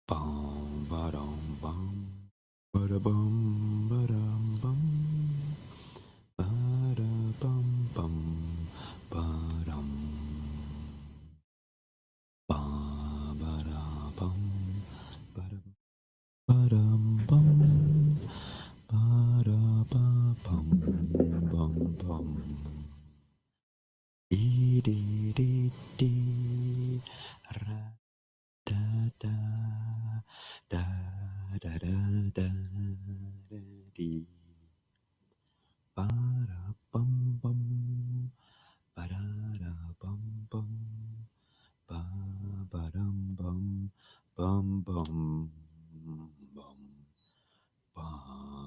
Bum ba-dum bum ba-da-bum ba-dum bum ba-da-bum bum ba-dum ba-ba-da-bum ba-da-bum ba-dum bum ba-da-ba-bum bum bum dee-dee-dee-dee ra da da da da da da dee ba da bum bum ba da da bum bum ba ba dum bum bum bum bum ba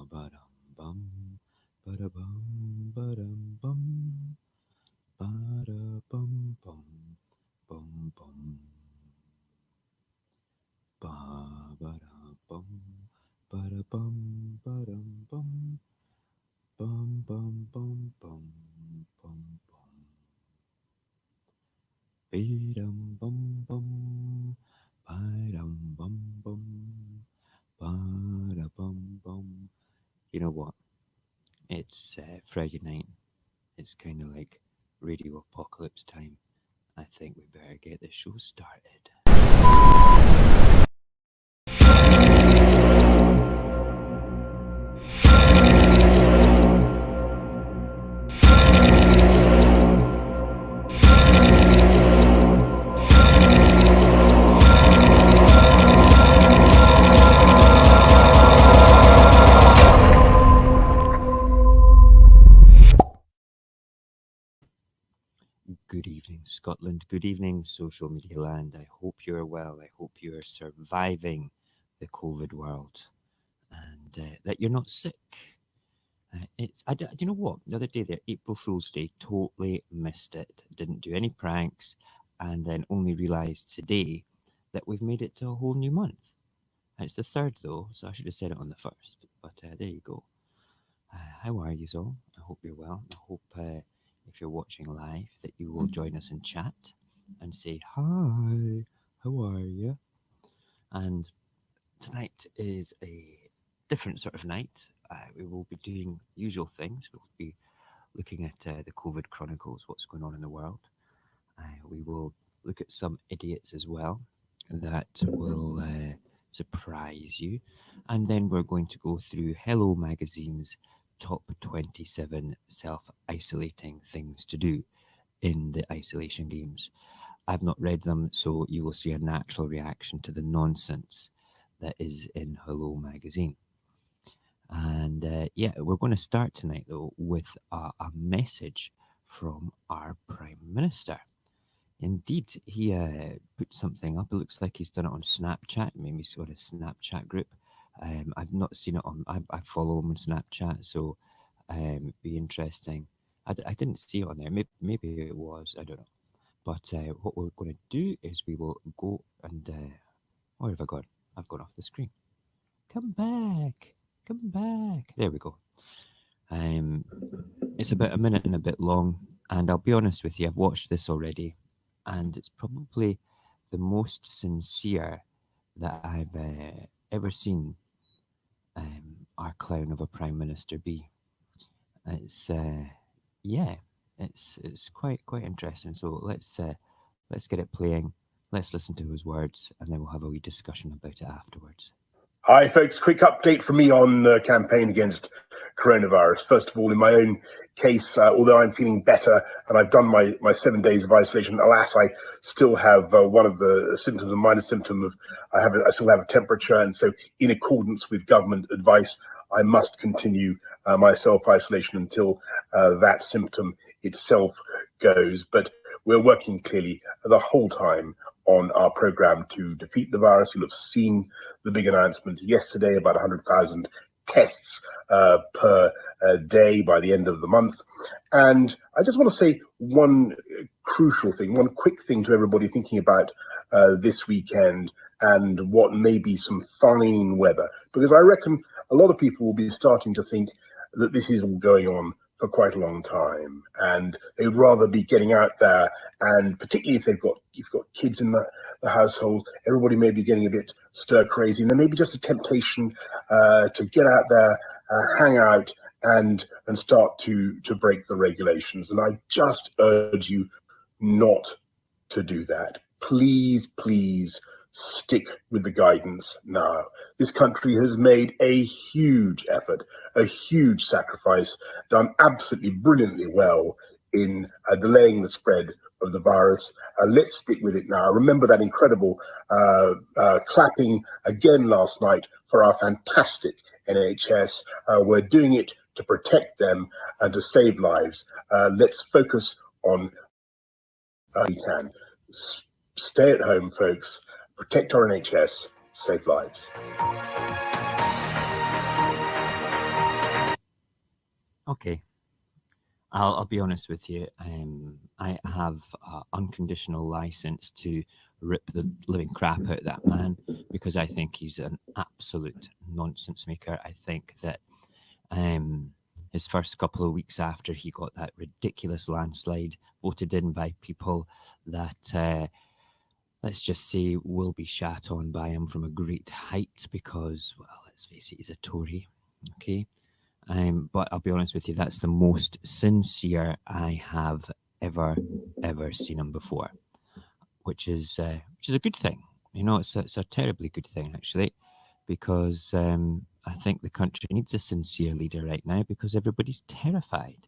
ba dum bum ba da bum ba dum bum ba da bum bum bum bum ba ba da bum ba da bum ba dum bum bum bum bum bum bum bum be dum bum bum ba dum bum bum ba da bum bum. You know what? It's Friday night. It's kind of like radio apocalypse time. I think we better get the show started. Good evening, Scotland. Good evening, social media land. I hope you're well. I hope you are surviving the COVID world and that you're not sick. Do you know what? The other day, there, April Fool's Day, totally missed it. Didn't do any pranks, and then only realised today that we've made it to a whole new month. It's the third though, so I should have said it on the first. But there you go. How are you all? I hope you're well. I hope if you're watching live that you will join us in chat and say hi. How are you? And tonight is a different sort of night. We will be doing usual things. We'll be looking at the COVID chronicles, what's going on in the world. We will look at some idiots as well that will surprise you. And then we're going to go through Hello Magazine's top 27 self isolating things to do in the isolation games. I've not read them, so you will see a natural reaction to the nonsense that is in Hello Magazine. And yeah, we're going to start tonight though with a message from our Prime Minister. Indeed, he put something up. It looks like he's done it on Snapchat. Maybe he's got a Snapchat group. I've not seen it on. I follow him on Snapchat, so be interesting. I didn't see it on there. Maybe it was. I don't know. But what we're going to do is we will go and where have I gone? I've gone off the screen. Come back. Come back. There we go. It's about a minute and a bit long, and I'll be honest with you, I've watched this already, and it's probably the most sincere that I've ever seen our clown of a prime minister be. It's yeah, it's quite interesting. So let's get it playing. Let's listen to his words, and then we'll have a wee discussion about it afterwards. Hi, folks. Quick update from me on the campaign against coronavirus. First of all, in my own case, although I'm feeling better and I've done my 7 days of isolation, alas, I still have one of the symptoms, a minor symptom of I still have a temperature, and so in accordance with government advice, I must continue my self-isolation until that symptom itself goes. But we're working clearly the whole time on our program to defeat the virus. You'll have seen the big announcement yesterday about 100,000 tests per day by the end of the month. And I just want to say one crucial thing, one quick thing to everybody thinking about this weekend and what may be some fine weather, because I reckon a lot of people will be starting to think that this is all going on for quite a long time, and they'd rather be getting out there. And particularly if you've got kids in the household, everybody may be getting a bit stir crazy, and there may be just a temptation to get out there, hang out, and start to break the regulations. And I just urge you not to do that. Please, please stick with the guidance now. This country has made a huge effort, a huge sacrifice, done absolutely brilliantly well in delaying the spread of the virus. Let's stick with it now. Remember that incredible clapping again last night for our fantastic NHS. We're doing it to protect them and to save lives. Let's focus on we can. Stay at home, folks. Protect our NHS. Save lives. Okay, I'll be honest with you. I have unconditional license to rip the living crap out of that man because I think he's an absolute nonsense maker. I think that his first couple of weeks after he got that ridiculous landslide voted in by people that, let's just say, will be shat on by him from a great height because, well, let's face it, he's a Tory. Okay. But I'll be honest with you, that's the most sincere I have ever seen him before, which is a good thing. You know, it's a terribly good thing actually, because I think the country needs a sincere leader right now because everybody's terrified.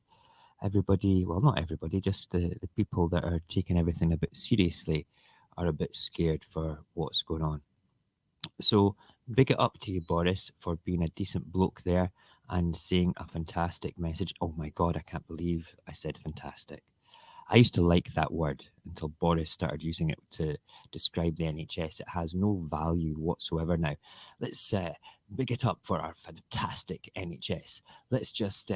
Everybody, well, not everybody, just the people that are taking everything a bit seriously are a bit scared for what's going on. So big it up to you, Boris, for being a decent bloke there and saying a fantastic message. Oh my God, I can't believe I said fantastic. I used to like that word until Boris started using it to describe the NHS. It has no value whatsoever now. Let's big it up for our fantastic NHS. Let's just,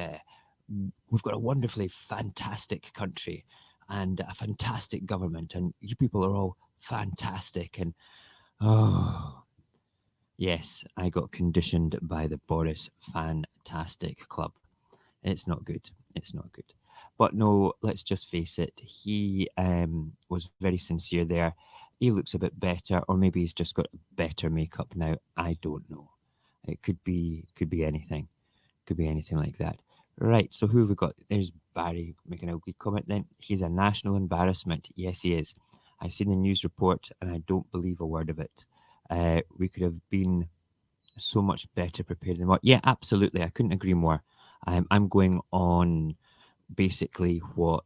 we've got a wonderfully fantastic country and a fantastic government, and you people are all fantastic. And oh, yes, I got conditioned by the Boris Fantastic Club. It's not good. It's not good. But no, let's just face it. He was very sincere there. He looks a bit better, or maybe he's just got better makeup now. I don't know. It could be anything. Could be anything like that. Right. So who have we got? There's Barry making a wee comment. Then he's a national embarrassment. Yes, he is. I've seen the news report, and I don't believe a word of it. We could have been so much better prepared than what. Yeah, absolutely. I couldn't agree more. I'm going on basically what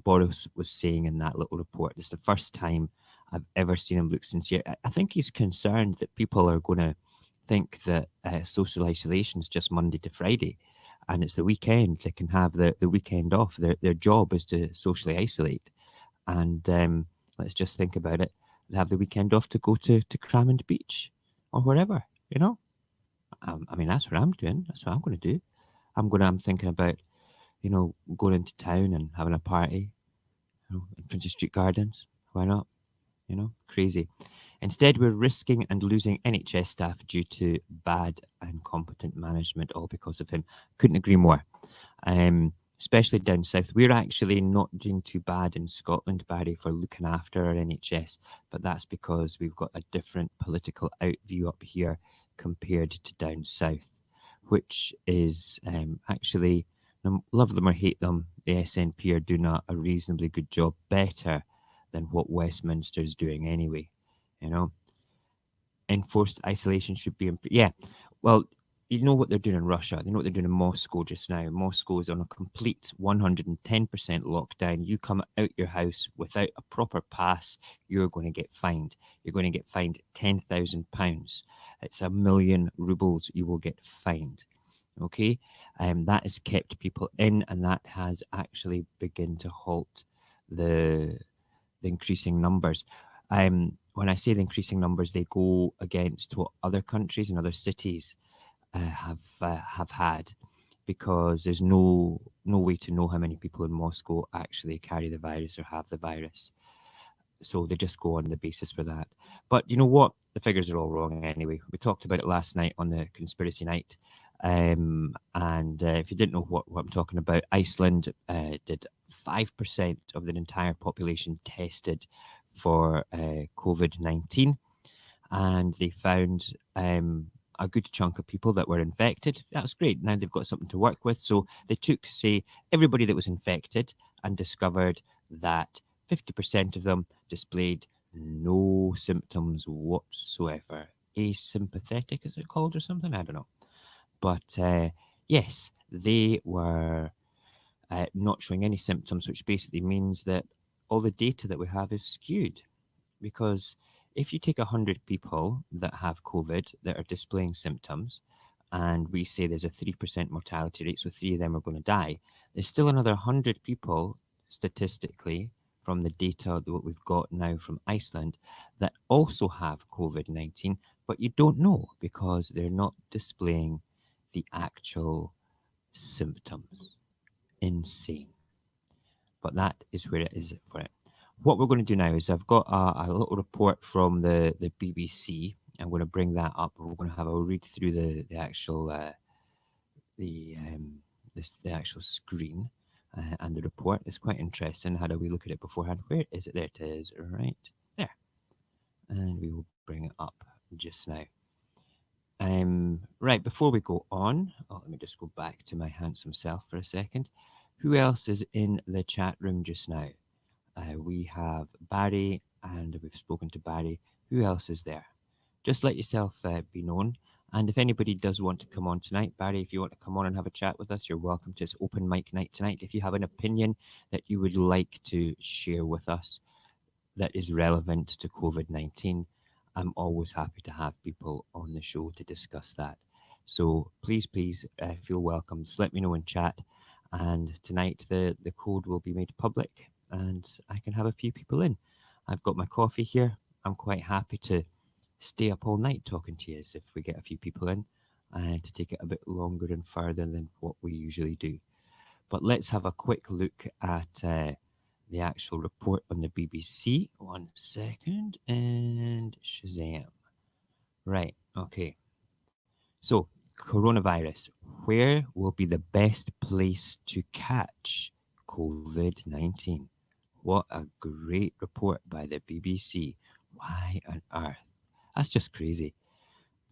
Boris was saying in that little report. It's the first time I've ever seen him look sincere. I think he's concerned that people are going to think that social isolation is just Monday to Friday and it's the weekend. They can have the weekend off. Their job is to socially isolate. And let's just think about it. They have the weekend off to go to Cramond Beach or wherever, you know? I mean, that's what I'm doing. That's what I'm going to do. I'm thinking about, you know, going into town and having a party, you know, in Princess Street Gardens. Why not? You know, crazy. Instead, we're risking and losing NHS staff due to bad and incompetent management, all because of him. Couldn't agree more. Especially down south. We're actually not doing too bad in Scotland, Barry, for looking after our NHS, but that's because we've got a different political outview up here compared to down south, which is actually, love them or hate them, the SNP are doing a reasonably good job, better than what Westminster is doing anyway. You know, enforced isolation should be, yeah. Well, you know what they're doing in Russia. They know what they're doing in Moscow just now. Moscow is on a complete 110% lockdown. You come out your house without a proper pass, you're going to get fined. You're going to get fined £10,000. It's 1,000,000 rubles you will get fined. Okay, that has kept people in, and that has actually begun to halt the increasing numbers. When I say the increasing numbers, they go against what other countries and other cities have had, because there's no way to know how many people in Moscow actually carry the virus or have the virus. So they just go on the basis for that. But you know what? The figures are all wrong anyway. We talked about it last night on the Conspiracy Night. And if you didn't know what I'm talking about, Iceland did 5% of their entire population tested for COVID-19, and they found a good chunk of people that were infected. That was great. Now they've got something to work with. So they took, say, everybody that was infected and discovered that 50% of them displayed no symptoms whatsoever. Asympathetic, is it called, or something? I don't know. But yes, they were not showing any symptoms, which basically means that all the data that we have is skewed. Because if you take 100 people that have COVID that are displaying symptoms, and we say there's a 3% mortality rate, so 3 of them are going to die, there's still another 100 people statistically from the data that we've got now from Iceland that also have COVID-19, but you don't know because they're not displaying the actual symptoms. Insane. But that is where it is for it. What we're going to do now is I've got a little report from the BBC. I'm going to bring that up. We're going to have a read through the actual the the actual screen and the report. It's quite interesting. Had a wee look at it beforehand. Where is it? There it is. Right there, and we will bring it up just now. Right, before we go on, let me just go back to my handsome self for a second. Who else is in the chat room just now? We have Barry, and we've spoken to Barry. Who else is there? Just let yourself be known. And if anybody does want to come on tonight, Barry, if you want to come on and have a chat with us, you're welcome to. It's open mic night tonight. If you have an opinion that you would like to share with us that is relevant to COVID-19, I'm always happy to have people on the show to discuss that. So please feel welcome. Just let me know in chat. And tonight the code will be made public and I can have a few people in. I've got my coffee here. I'm quite happy to stay up all night talking to you if we get a few people in and to take it a bit longer and further than what we usually do. But let's have a quick look at the actual report on the BBC. 1 second, and Shazam. Right, okay. So, coronavirus. Where will be the best place to catch COVID-19? What a great report by the BBC. Why on earth? That's just crazy.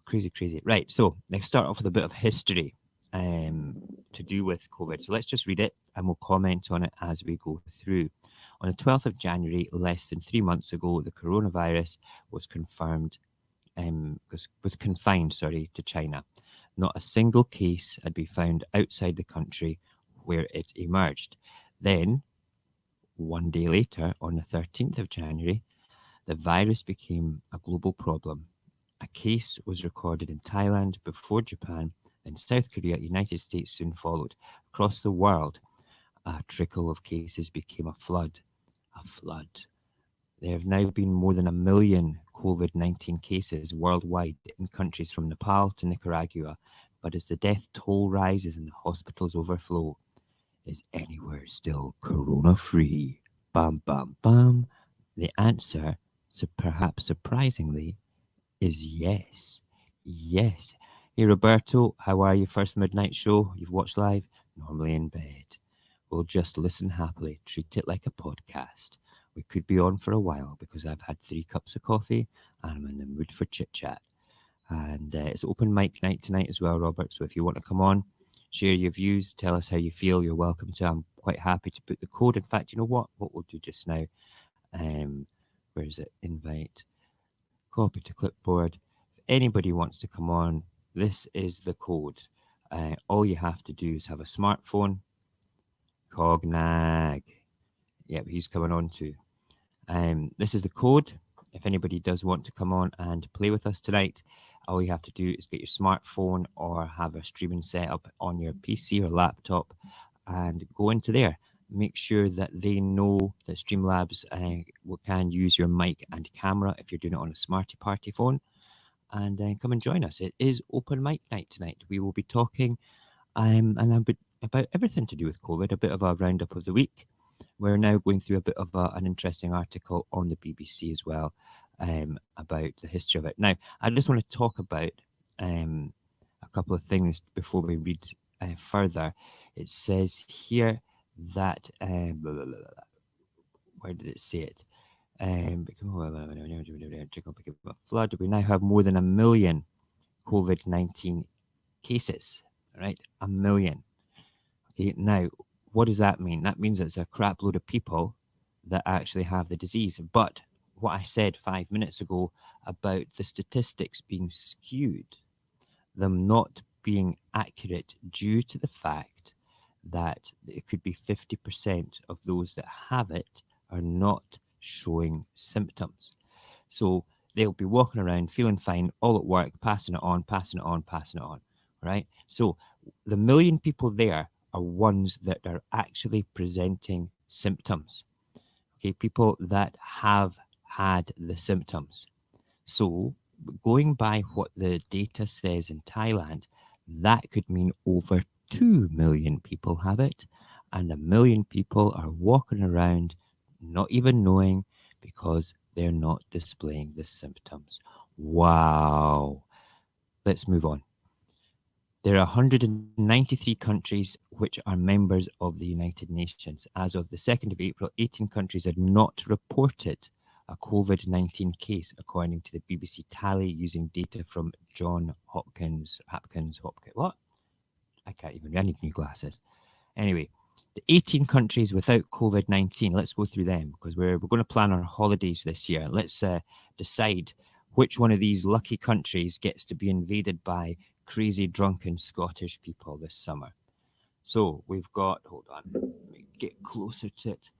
Crazy. Right, so let's start off with a bit of history to do with COVID. So let's just read it and we'll comment on it as we go through. On the 12th of January, less than 3 months ago, the coronavirus was confined to China. Not a single case had been found outside the country where it emerged. Then, one day later, on the 13th of January, the virus became a global problem. A case was recorded in Thailand before Japan, then South Korea, United States soon followed. Across the world, a trickle of cases became a flood. A flood. There have now been more than 1 million COVID-19 cases worldwide in countries from Nepal to Nicaragua. But as the death toll rises and the hospitals overflow, is anywhere still corona-free? Bam, bam, bam. The answer, perhaps surprisingly, is yes. Yes. Hey, Roberto, how are you? First midnight show. You've watched live? Normally in bed. We'll just listen happily. Treat it like a podcast. We could be on for a while because I've had 3 cups of coffee and I'm in the mood for chit chat. And it's open mic night tonight as well, Robert. So if you want to come on, share your views, tell us how you feel, you're welcome to. I'm quite happy to put the code. In fact, you know what? What we'll do just now, where is it? Invite, copy to clipboard. If anybody wants to come on, this is the code. All you have to do is have a smartphone. Cognag. Yep, he's coming on too. This is the code. If anybody does want to come on and play with us tonight, all you have to do is get your smartphone or have a streaming setup on your PC or laptop and go into there. Make sure that they know that Streamlabs can use your mic and camera if you're doing it on a Smarty Party phone. And come and join us. It is open mic night tonight. We will be talking about everything to do with COVID, a bit of a roundup of the week. We're now going through a bit of an interesting article on the BBC as well about the history of it. Now, I just want to talk about a couple of things before we read further. It says here that where did it say it? Flood. We now have more than 1 million COVID-19 cases. Right, 1 million. Okay, now what does that mean? That means it's a crap load of people that actually have the disease. But what I said 5 minutes ago about the statistics being skewed, them not being accurate due to the fact that it could be 50% of those that have it are not showing symptoms. So they'll be walking around feeling fine, all at work, passing it on, passing it on, passing it on, right? So the 1 million people there are ones that are actually presenting symptoms. Okay, people that have had the symptoms. So, going by what the data says in Thailand, that could mean over 2 million people have it, and 1 million people are walking around not even knowing because they're not displaying the symptoms. Wow. Let's move on. There are 193 countries which are members of the United Nations. As of the 2nd of April, 18 countries had not reported a COVID-19 case, according to the BBC tally using data from John Hopkins. What? I can't even read. I need new glasses. Anyway, the 18 countries without COVID-19, let's go through them because we're going to plan our holidays this year. Let's decide which one of these lucky countries gets to be invaded by crazy drunken Scottish people this summer. So we've got, hold on, let me get closer to it.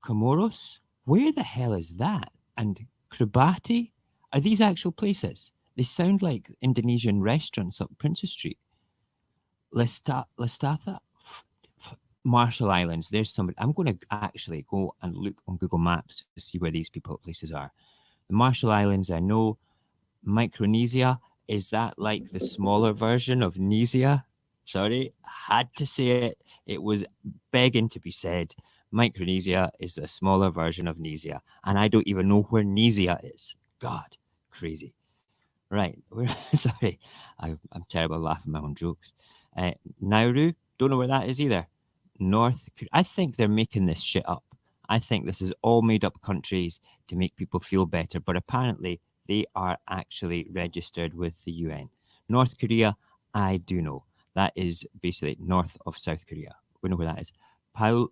Comoros? Where the hell is that? And Kiribati? Are these actual places? They sound like Indonesian restaurants up Princess Street. Lestatha? Marshall Islands. There's somebody. I'm going to actually go and look on Google Maps to see where these places are. The Marshall Islands, I know. Micronesia, is that like the smaller version of Nesia? Sorry, had to say it. It was begging to be said. Micronesia is the smaller version of Nesia, and I don't even know where Nesia is. God, crazy. Right, sorry, I'm terrible at laughing at my own jokes. Nauru, don't know where that is either. I think they're making this shit up. I think this is all made up countries to make people feel better, but apparently they are actually registered with the UN. North Korea, I do know. That is basically north of South Korea. We know where that is. Palu,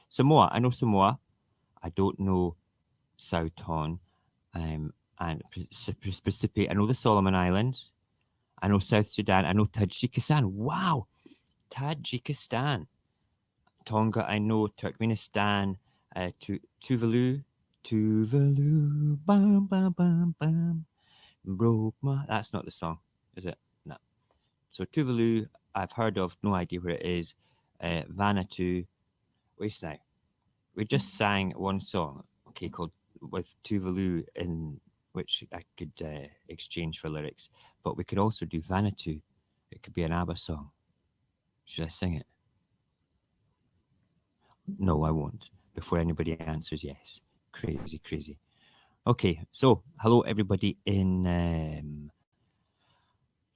Samoa. I know Samoa. I don't know South Ton. And Pacific. I know the Solomon Islands. I know South Sudan. I know Tajikistan. Wow, Tajikistan. Tonga. I know Turkmenistan. Tuvalu. Bam bam bam bam. Broke my. That's not the song, is it? No. So Tuvalu, I've heard of. No idea where it is. Vanuatu. Wait now. We just sang one song, okay, called with Tuvalu in which I could exchange for lyrics, but we could also do Vanuatu. It could be an ABBA song. Should I sing it? No, I won't. Before anybody answers yes. Crazy, crazy. Okay, so hello everybody in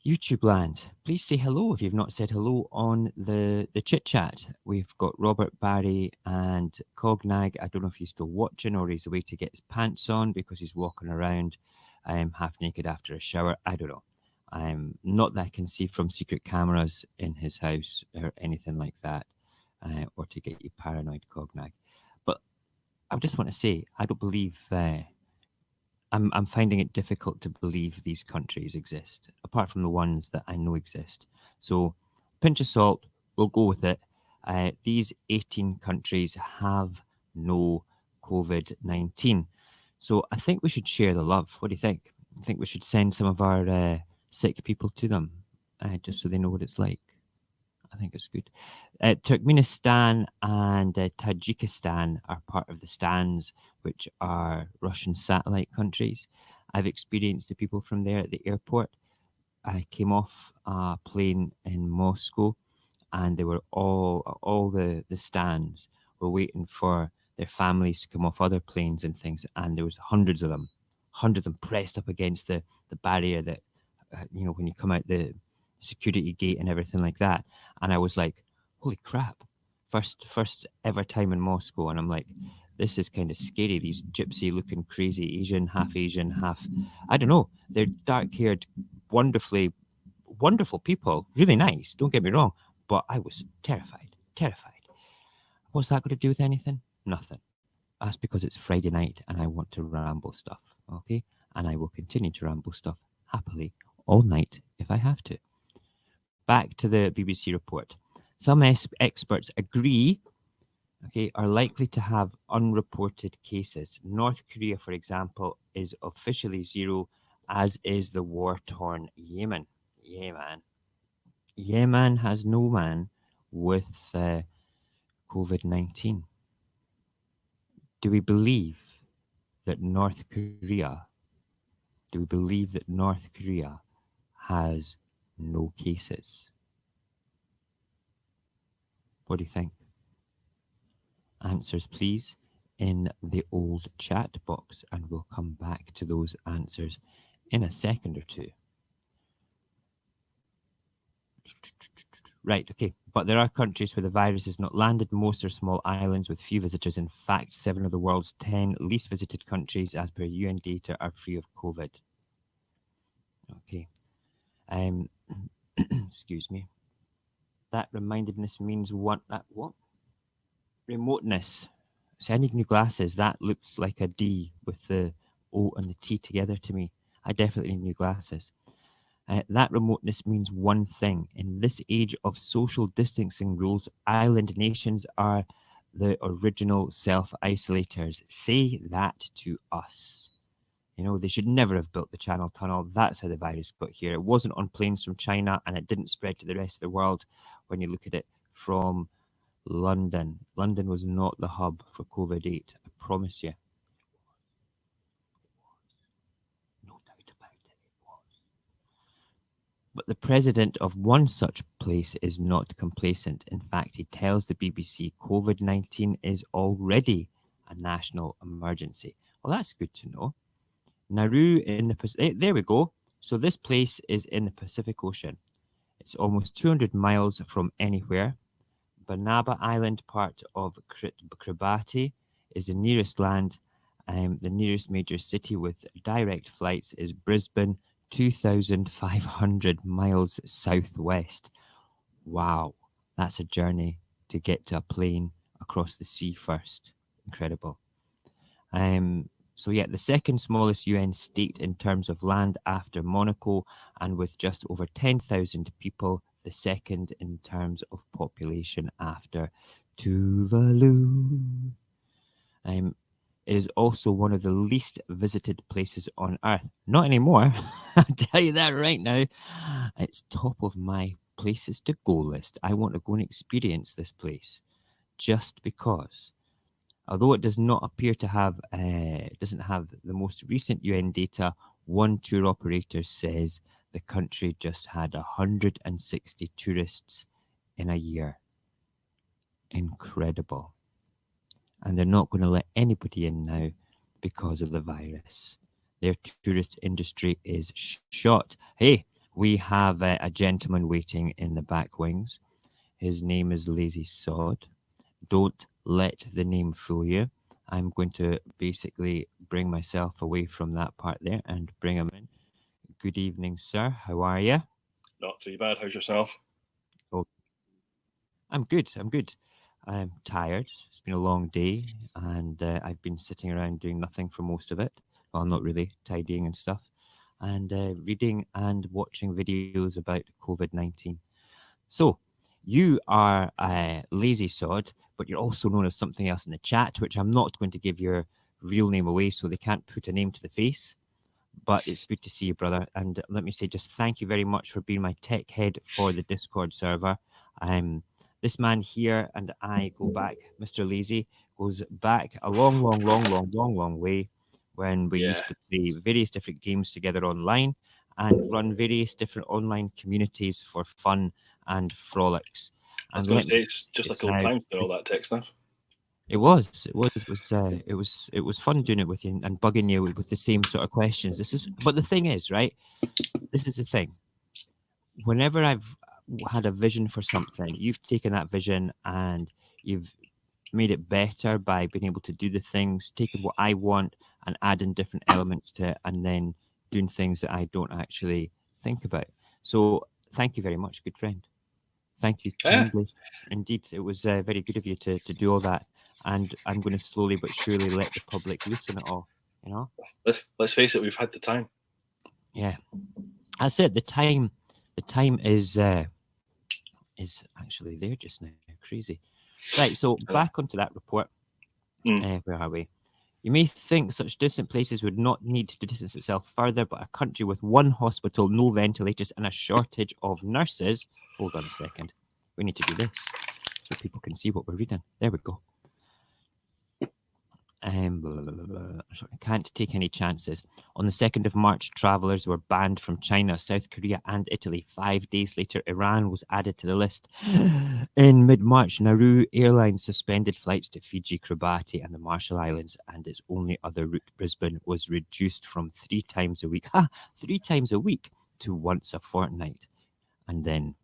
YouTube land. Please say hello if you've not said hello on the chit chat. We've got Robert Barry and Cognag. I don't know if he's still watching or he's away to get his pants on because he's walking around half naked after a shower. I don't know. Not that I can see from secret cameras in his house or anything like that, or to get you paranoid, Cognag. But I just want to say I don't believe. I'm finding it difficult to believe these countries exist, apart from the ones that I know exist. So, pinch of salt, we'll go with it. These 18 countries have no COVID-19. So, I think we should share the love. What do you think? I think we should send some of our sick people to them, just so they know what it's like. I think it's good. Turkmenistan and Tajikistan are part of the stands, which are Russian satellite countries. I've experienced the people from there at the airport. I came off a plane in Moscow, and they were all the stands were waiting for their families to come off other planes and things, and there was hundreds of them, 100 of them pressed up against the barrier that, when you come out the security gate and everything like that. And I was like, holy crap. First ever time in Moscow. And I'm like, this is kind of scary. These gypsy looking crazy Asian, half, I don't know. They're dark haired, wonderfully, wonderful people. Really nice. Don't get me wrong. But I was terrified, terrified. What's that got to do with anything? Nothing. That's because it's Friday night and I want to ramble stuff, okay? And I will continue to ramble stuff happily all night if I have to. Back to the BBC report. Some experts agree, okay, are likely to have unreported cases. North Korea, for example, is officially zero, as is the war-torn Yemen. Yeah, man. Yemen has no man with COVID-19. Do we believe that North Korea, do we believe that North Korea has no cases? What do you think? Answers, please, in the old chat box, and we'll come back to those answers in a second or two. Right, okay. But there are countries where the virus has not landed. Most are small islands with few visitors. In fact, 7 of the world's 10 least visited countries, as per UN data, are free of COVID. Okay. Excuse me. That remindedness means what? Remoteness. So I need new glasses. That looks like a D with the O and the T together to me. I definitely need new glasses. That remoteness means one thing. In this age of social distancing rules, island nations are the original self-isolators. Say that to us. They should never have built the Channel Tunnel. That's how the virus got here. It wasn't on planes from China, and it didn't spread to the rest of the world when you look at it from London. London was not the hub for COVID-8, I promise you. No doubt about it, it was. But the president of one such place is not complacent. In fact, he tells the BBC COVID-19 is already a national emergency. Well, that's good to know. Nauru in the Pacific. There we go. So this place is in the Pacific Ocean. It's almost 200 miles from anywhere. Banaba Island, part of Kiribati, is the nearest land. The nearest major city with direct flights is Brisbane, 2,500 miles southwest. Wow, that's a journey to get to a plane across the sea first. Incredible. So yeah, the second smallest UN state in terms of land after Monaco, and with just over 10,000 people, the second in terms of population after Tuvalu. It is also one of the least visited places on Earth. Not anymore, I'll tell you that right now. It's top of my places to go list. I want to go and experience this place just because. Although it does not appear to have, doesn't have the most recent UN data, one tour operator says the country just had 160 tourists in a year. Incredible. And they're not going to let anybody in now because of the virus. Their tourist industry is shot. Hey, we have a gentleman waiting in the back wings. His name is Lazy Sod. Don't let the name fool you. I'm going to basically bring myself away from that part there and bring him in. Good evening, sir. How are you? Not too bad. How's yourself? Oh, I'm good. I'm good. I'm tired. It's been a long day, and I've been sitting around doing nothing for most of it. Well, not really, tidying and stuff, and reading and watching videos about COVID-19. So, you are Lazy Sod, but you're also known as something else in the chat, which I'm not going to give your real name away so they can't put a name to the face. But it's good to see you, brother. And let me say just thank you very much for being my tech head for the Discord server. This man here and I go back, Mr. Lazy, goes back a long way when we used to play various different games together online and run various different online communities for fun and frolics. I was And going to say, it's just like old now, times and all that tech stuff. It was. It was fun doing it with you and bugging you with the same sort of questions. But the thing is, right? This is the thing. Whenever I've had a vision for something, you've taken that vision and you've made it better by being able to do the things, taking what I want and adding different elements to it, and then doing things that I don't actually think about. So, thank you very much, good friend. Thank you Yeah, kindly. Indeed, it was very good of you to do all that. And I'm going to slowly but surely let the public loose on it all. You know? let's face it, we've had the time. Yeah. That's it. The time is actually there just now. Crazy. Right. So back onto that report. Where are we? You may think such distant places would not need to distance itself further, but a country with one hospital, no ventilators, and a shortage of nurses. Hold on a second. We need to do this so people can see what we're reading. There we go. Blah, blah, blah, blah. Can't take any chances. On the 2nd of March, travellers were banned from China, South Korea, and Italy. 5 days later, Iran was added to the list. In mid March, Nauru Airlines suspended flights to Fiji, Kiribati, and the Marshall Islands, and its only other route, Brisbane, was reduced from 3 times a week, 3 times a week, to once a fortnight. And then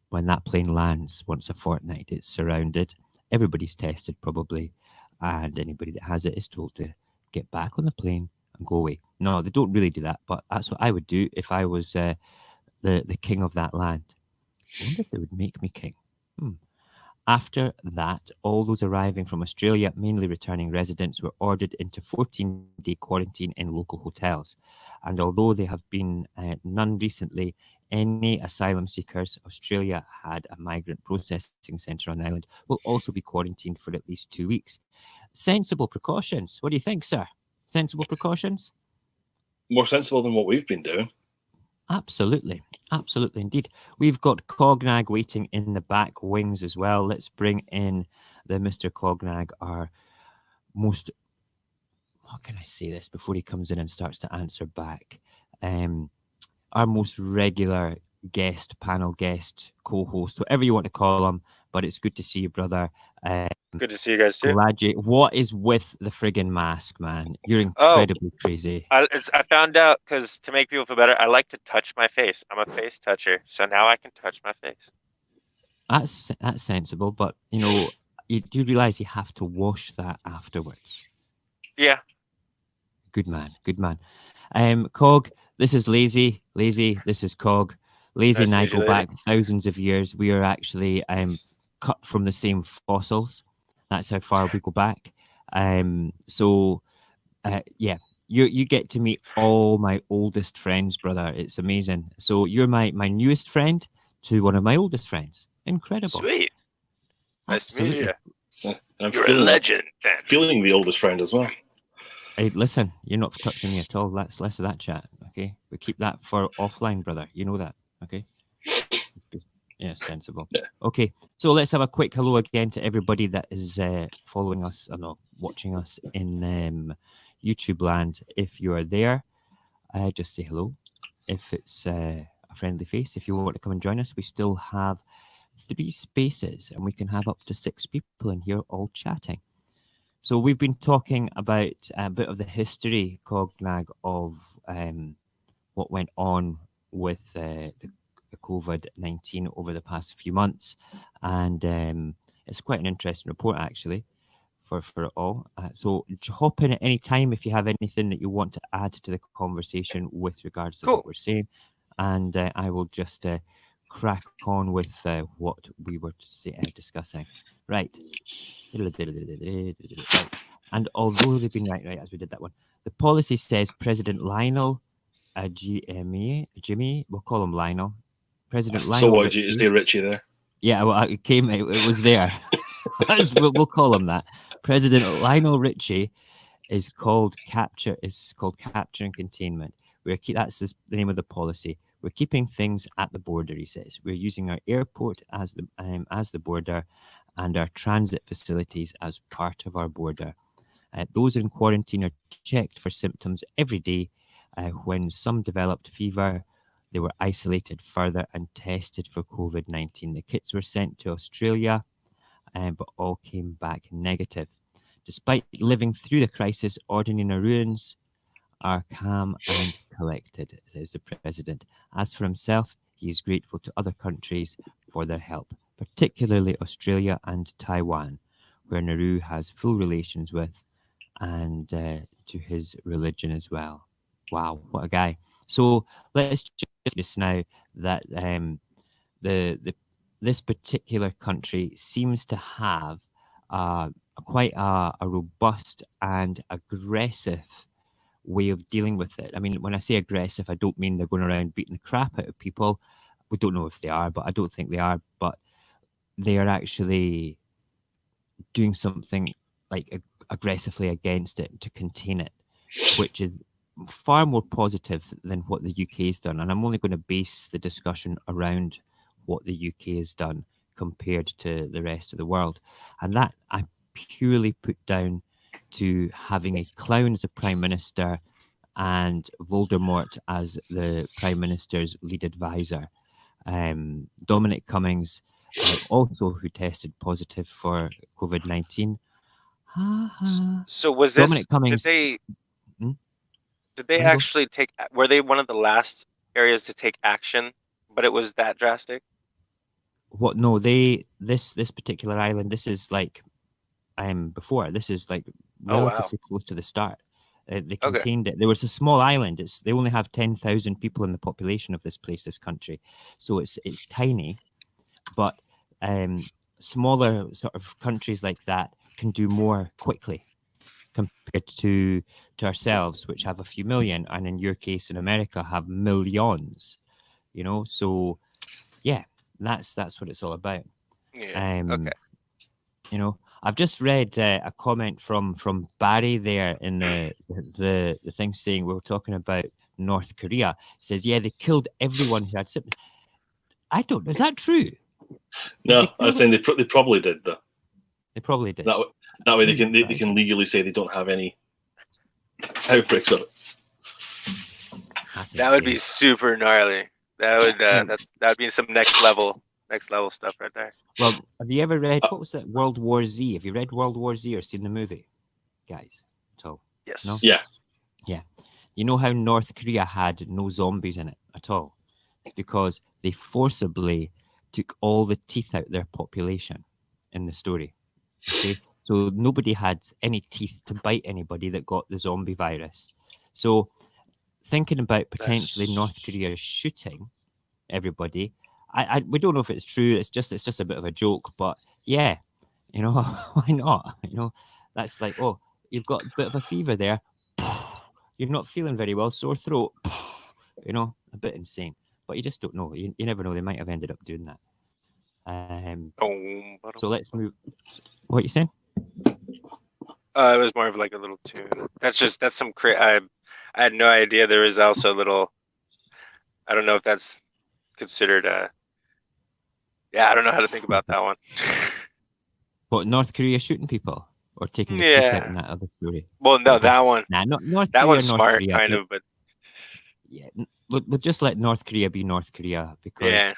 when that plane lands once a fortnight, it's surrounded. Everybody's tested, probably. And anybody that has it is told to get back on the plane and go away. No, they don't really do that, but that's what I would do if I was the king of that land. I wonder if they would make me king. After that, all those arriving from Australia, mainly returning residents, were ordered into 14-day quarantine in local hotels. And although there have been none recently, any asylum seekers, Australia had a migrant processing centre on the island, will also be quarantined for at least 2 weeks. Sensible precautions. What do you think, sir? Sensible precautions? More sensible than what we've been doing. Absolutely. Absolutely, indeed. We've got Cognag waiting in the back wings as well. Let's bring in the Mr. Cognag, our most, how can I say this before he comes in and starts to answer back? Our most regular guest, panel guest, co-host, whatever you want to call him, but it's good to see you, brother. Good to see you guys too. Glad you. What is with the friggin' mask, man? You're Oh, incredibly crazy. I found out because to make people feel better, I like to touch my face. I'm a face toucher, so now I can touch my face. That's sensible, but you do realize you have to wash that afterwards. Yeah. Good man, good man. Cog, this is Lazy. Lazy, this is Cog. Lazy and I Nice to go meet you, Lazy. back thousands of years. We are actually cut from the same fossils. That's how far we go back. Yeah, you get to meet all my oldest friends, brother. It's amazing. So you're my newest friend to one of my oldest friends. Incredible. Sweet. Nice to meet Absolutely. you. And I'm You're a feeling, legend, then. feeling the oldest friend as well. Hey, listen, you're not touching me at all. That's less of that chat, okay? We keep that for offline, brother. You know that, okay? Yeah, sensible. Yeah. Okay, so let's have a quick hello again to everybody that is following us, or no, watching us in YouTube land. If you are there, just say hello. If it's a friendly face, if you want to come and join us, we still have 3 spaces and we can have up to 6 people in here all chatting. So we've been talking about a bit of the history, Cognag, of what went on with the COVID-19 over the past few months. And it's quite an interesting report, actually, for it all. So hop in at any time if you have anything that you want to add to the conversation with regards to Cool. what we're saying. And I will just crack on with what we were discussing. Right. And although they've been right as we did that one, the policy says President Lionel Jimmy, we'll call him Lionel. President So Lionel why did you Richie. say Richie there? Yeah, well, it was there. We'll call him that. President Lionel Richie is called capture and containment. That's the name of the policy. We're keeping things at the border, he says. We're using our airport as the border and our transit facilities as part of our border. Those in quarantine are checked for symptoms every day. When some developed fever, they were isolated further and tested for COVID-19. The kits were sent to Australia, but all came back negative. Despite living through the crisis, ordinary Nauruans are calm and collected, says the president. As for himself, he is grateful to other countries for their help, particularly Australia and Taiwan, where Nauru has full relations with, and to his religion as well. Wow, what a guy! So let's just now that the this particular country seems to have quite a robust and aggressive way of dealing with it. I mean, when I say aggressive, I don't mean they're going around beating the crap out of people. We don't know if they are, but I don't think they are. But they are actually doing something like aggressively against it to contain it, which is far more positive than what the UK has done. And I'm only going to base the discussion around what the UK has done compared to the rest of the world. And that I purely put down to having a clown as a prime minister and Voldemort as the prime minister's lead advisor. Dominic Cummings, also who tested positive for COVID-19. So was Dominic this? Cummings. Did they Wanna go? actually take? Were they one of the last areas to take action? But it was that drastic. What? No, this particular island. This is like before. This is like Oh, wow. relatively close to the start. They Okay. contained it. There was a small island. They only have 10,000 people in the population of this place, this country. So it's tiny, but smaller sort of countries like that can do more quickly compared to ourselves, which have a few million, and in your case in America have millions. You know, so yeah, that's what it's all about. Yeah. Okay. You know, I've just read a comment from Barry there in the thing saying we were talking about North Korea. He says, yeah, they killed everyone who had symptoms. I don't know. Is that true? No, They I was killed saying they probably did though. They probably did. That way they can legally say they don't have any outbreaks of it. That's That would be insane. super gnarly. That would Yeah. that'd be some next level stuff right there. Well, have you ever read what was that? World War Z. Have you read World War Z or seen the movie, guys? At all? Yes. No? Yeah. Yeah. You know how North Korea had no zombies in it at all? It's because they forcibly took all the teeth out their population in the story. Okay. So nobody had any teeth to bite anybody that got the zombie virus. So thinking about potentially North Korea shooting everybody, we don't know if it's true. It's just a bit of a joke, but yeah, you know, why not? You know, that's like, oh, you've got a bit of a fever there. You're not feeling very well, sore throat. You know, a bit insane, but you just don't know. You never know. They might have ended up doing that. So let's move. What you saying? It was more of like a little tune. That's some I had no idea there was also a little. I don't know if that's considered yeah, I don't know how to think about that one. What, North Korea shooting people or taking the teeth out in that other story? Well, no, that one. Nah, not North That Korea. one's North smart, Korea. kind of, but yeah, we'll just let North Korea be North Korea because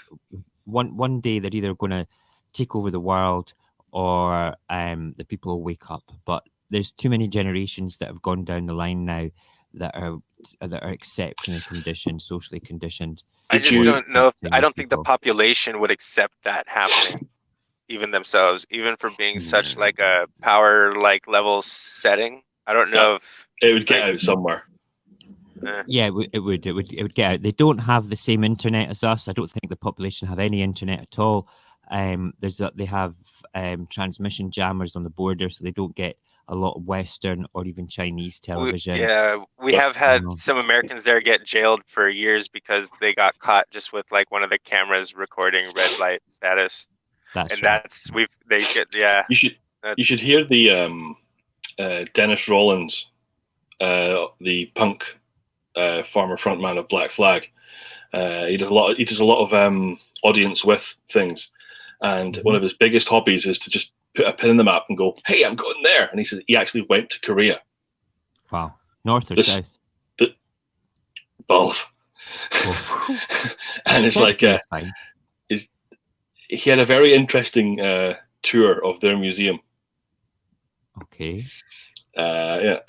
one day they're either going to take over the world or the people will wake up. But there's too many generations that have gone down the line now that are exceptionally conditioned, socially conditioned. I just don't know. I don't think the population would accept that happening, even themselves, even for being such like a power like level setting. I don't know if it would get out somewhere. Yeah, it would get out. They don't have the same internet as us. I don't think the population have any internet at all. They have transmission jammers on the border, so they don't get a lot of Western or even Chinese television. We have had some Americans there get jailed for years because they got caught just with like one of the cameras recording red light status. You should hear the Dennis Rollins, the punk former frontman of Black Flag. He does a lot of audience with things, and one of his biggest hobbies is to just put a pin in the map and go, "Hey, I'm going there." And he says he actually went to Korea. Wow, north or south? Both. And it's like he had a very interesting tour of their museum. Okay. Yeah,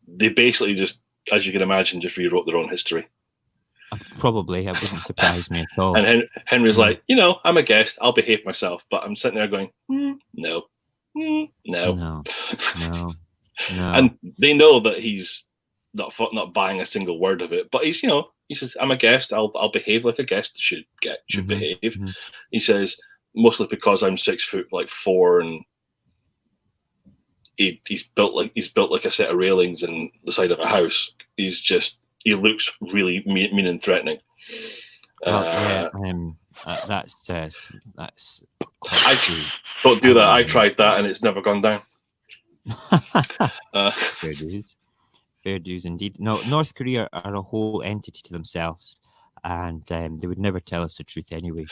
they basically just, as you can imagine, just rewrote their own history. Probably, it wouldn't surprise me at all. And Henry's Yeah. like, I'm a guest, I'll behave myself. But I'm sitting there going, no, no. No. And they know that he's not buying a single word of it. But he's, he says, I'm a guest, I'll behave like a guest should behave. Mm-hmm. He says, mostly because I'm 6'4" and he's built like a set of railings in the side of a house. He looks really mean and threatening. Well, that's quite true. Don't do that. I tried that and it's never gone down. Fair dues indeed. No, North Korea are a whole entity to themselves, and they would never tell us the truth anyway.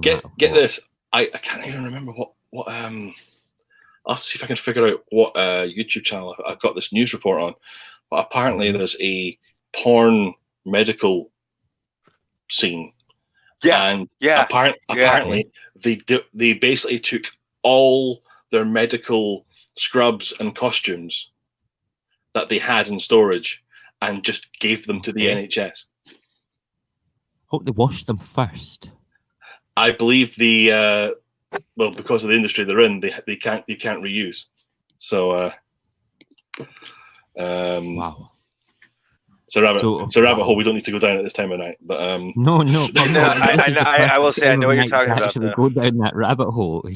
Get this. I can't even remember what I'll see if I can figure out what YouTube channel I've got this news report on. But apparently there's a porn medical scene. And apparently they basically took all their medical scrubs and costumes that they had in storage and just gave them to the NHS. Hope they washed them first. I believe because of the industry they're in, they can't reuse. So wow. It's a rabbit hole we don't need to go down at this time of night. But no. I will say I know what you're talking about. Actually, go down that rabbit hole.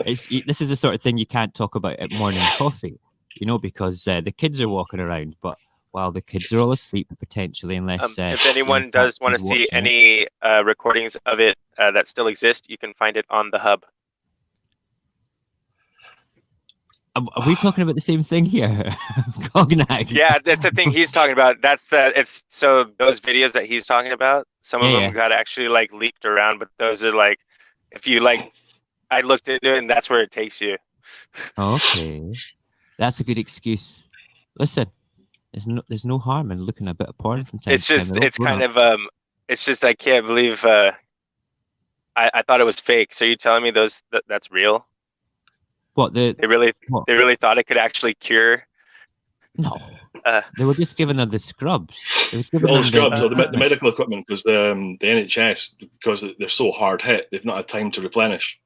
This is the sort of thing you can't talk about at morning coffee. Because the kids are walking around, but while the kids are all asleep, potentially, unless if anyone does want to see any recordings of it that still exist, you can find it on the Hub. Are we talking about the same thing here? Cognac. Yeah, that's the thing he's talking about. So those videos that he's talking about, some of them got actually leaked around, but those are if you I looked at it and that's where it takes you. Okay. That's a good excuse. Listen, there's no harm in looking at a bit of porn from time to time. It's just I can't believe I thought it was fake. So you're telling me that's real? What they really thought it could actually cure? No, they were just giving them the scrubs. All the scrubs, or the medical equipment, because the NHS, because they're so hard hit, they've not had time to replenish.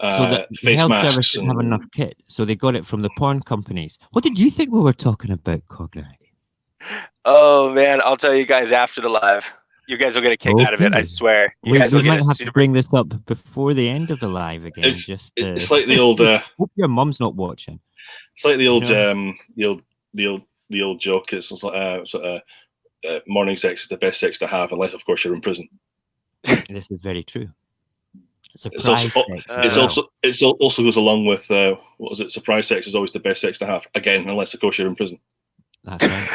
So the health service didn't have enough kit, so they got it from the porn companies. What did you think we were talking about, Cognac? Oh man, I'll tell you guys after the live. You guys will get a kick out of it, I swear. We might have to bring this up before the end of the live again. It's like the old. Hope your mum's not watching. It's like the old, the old joke. It's like morning sex is the best sex to have, unless of course you're in prison. This is very true. Surprise sex. It also goes along with what was it? Surprise sex is always the best sex to have. Again, unless of course you're in prison. That's right.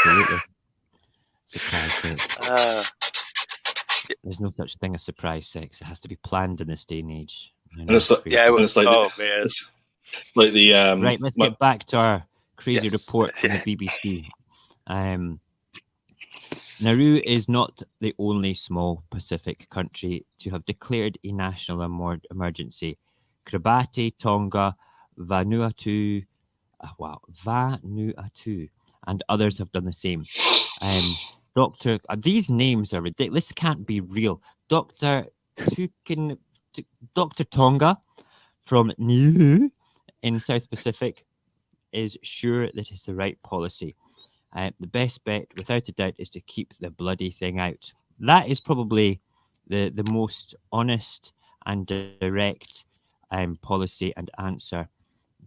Absolutely. Surprise sex. There's no such thing as surprise sex. It has to be planned in this day and age. It's like the right. Let's get back to our crazy report from the BBC. Nauru is not the only small Pacific country to have declared a national emergency. Kiribati, Tonga, Vanuatu, and others have done the same. These names are ridiculous. This can't be real. Dr. Tonga from Niue in South Pacific is sure that it's the right policy. The best bet, without a doubt, is to keep the bloody thing out. That is probably the most honest and direct policy and answer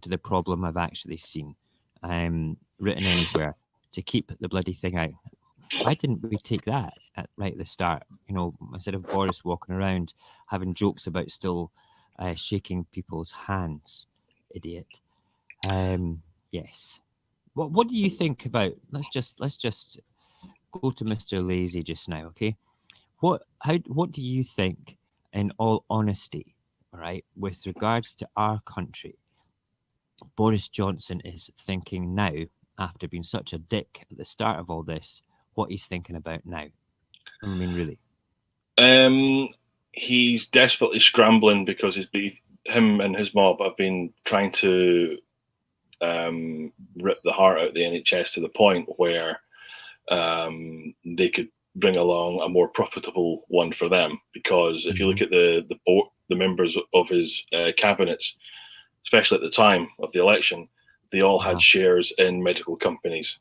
to the problem I've actually seen written anywhere. To keep the bloody thing out. Why didn't we take that right at the start? Instead of Boris walking around having jokes about still shaking people's hands, idiot. Yes. What do you think about? Let's just go to Mr. Lazy just now, okay? What do you think, in all honesty, all right, with regards to our country, Boris Johnson is thinking now, after being such a dick at the start of all this, what he's thinking about now? I mean, really. He's desperately scrambling because him and his mob have been trying to rip the heart out of the NHS to the point where they could bring along a more profitable one for them. Because if you look at the board, the members of his cabinets, especially at the time of the election, they all had shares in medical companies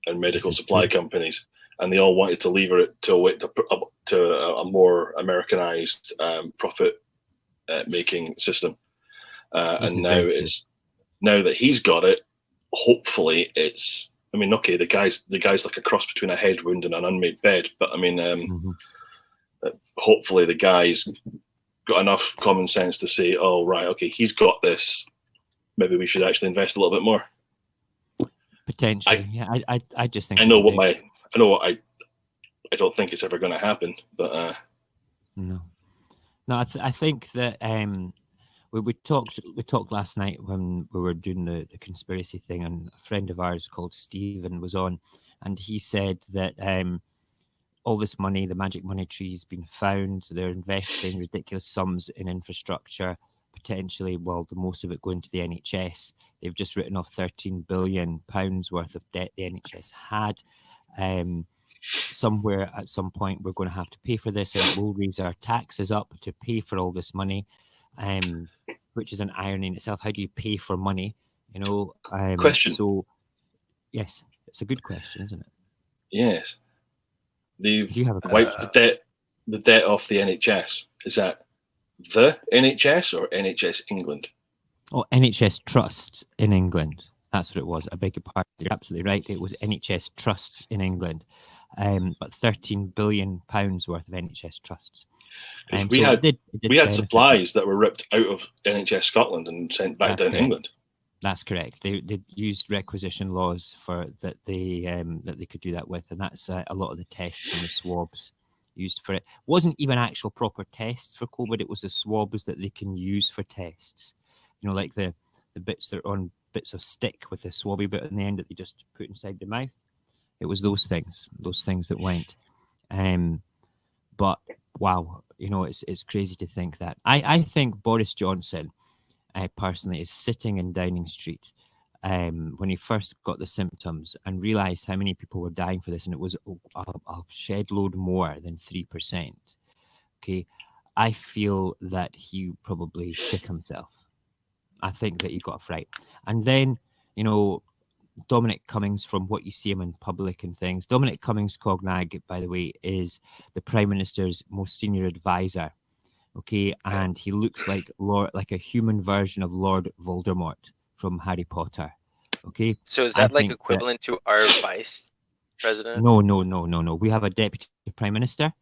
and medical supply companies, and they all wanted to lever it to a more Americanized profit making system. And now that he's got it, hopefully it's. I mean, okay, the guy's like a cross between a head wound and an unmade bed, but I mean, hopefully the guy's got enough common sense to say, "Oh, right, okay, he's got this. Maybe we should actually invest a little bit more." Potentially, I just think I don't think it's ever going to happen, but no. I think that we talked last night when we were doing the conspiracy thing, and a friend of ours called Stephen was on, and he said that all this money, the magic money tree, has been found. They're investing ridiculous sums in infrastructure, potentially, well, the most of it going to the NHS. They've just written off £13 billion worth of debt the NHS had. Somewhere at some point we're going to have to pay for this, and we'll raise our taxes up to pay for all this money, which is an irony in itself. How do you pay for money? Question. So, yes, it's a good question, isn't it? Yes. They've Do you have a wiped the debt off the NHS. Is that the NHS or NHS England? Oh, NHS trusts in England. That's what it was. I beg your pardon. You're absolutely right. It was NHS trusts in England, but £13 billion worth of NHS trusts. We had supplies that were ripped out of NHS Scotland and sent back down to England. That's correct. They used requisition laws for that they could do that with, and that's a lot of the tests and the swabs used for it. Wasn't even actual proper tests for COVID. It was the swabs that they can use for tests. Like the bits that are on bits of stick with the swabby bit in the end that they just put inside the mouth. It was those things that went. But wow, it's crazy to think that. I think Boris Johnson, personally, is sitting in Downing Street when he first got the symptoms and realised how many people were dying for this, and it was a shed load more than 3%. Okay, I feel that he probably shit himself. I think that he got a fright. And then, Dominic Cummings, from what you see him in public and things, Dominic Cummings Cognag, by the way, is the Prime Minister's most senior advisor. Okay, and he looks like a human version of Lord Voldemort from Harry Potter. Okay. So is that like equivalent to our vice president? No. We have a deputy prime minister.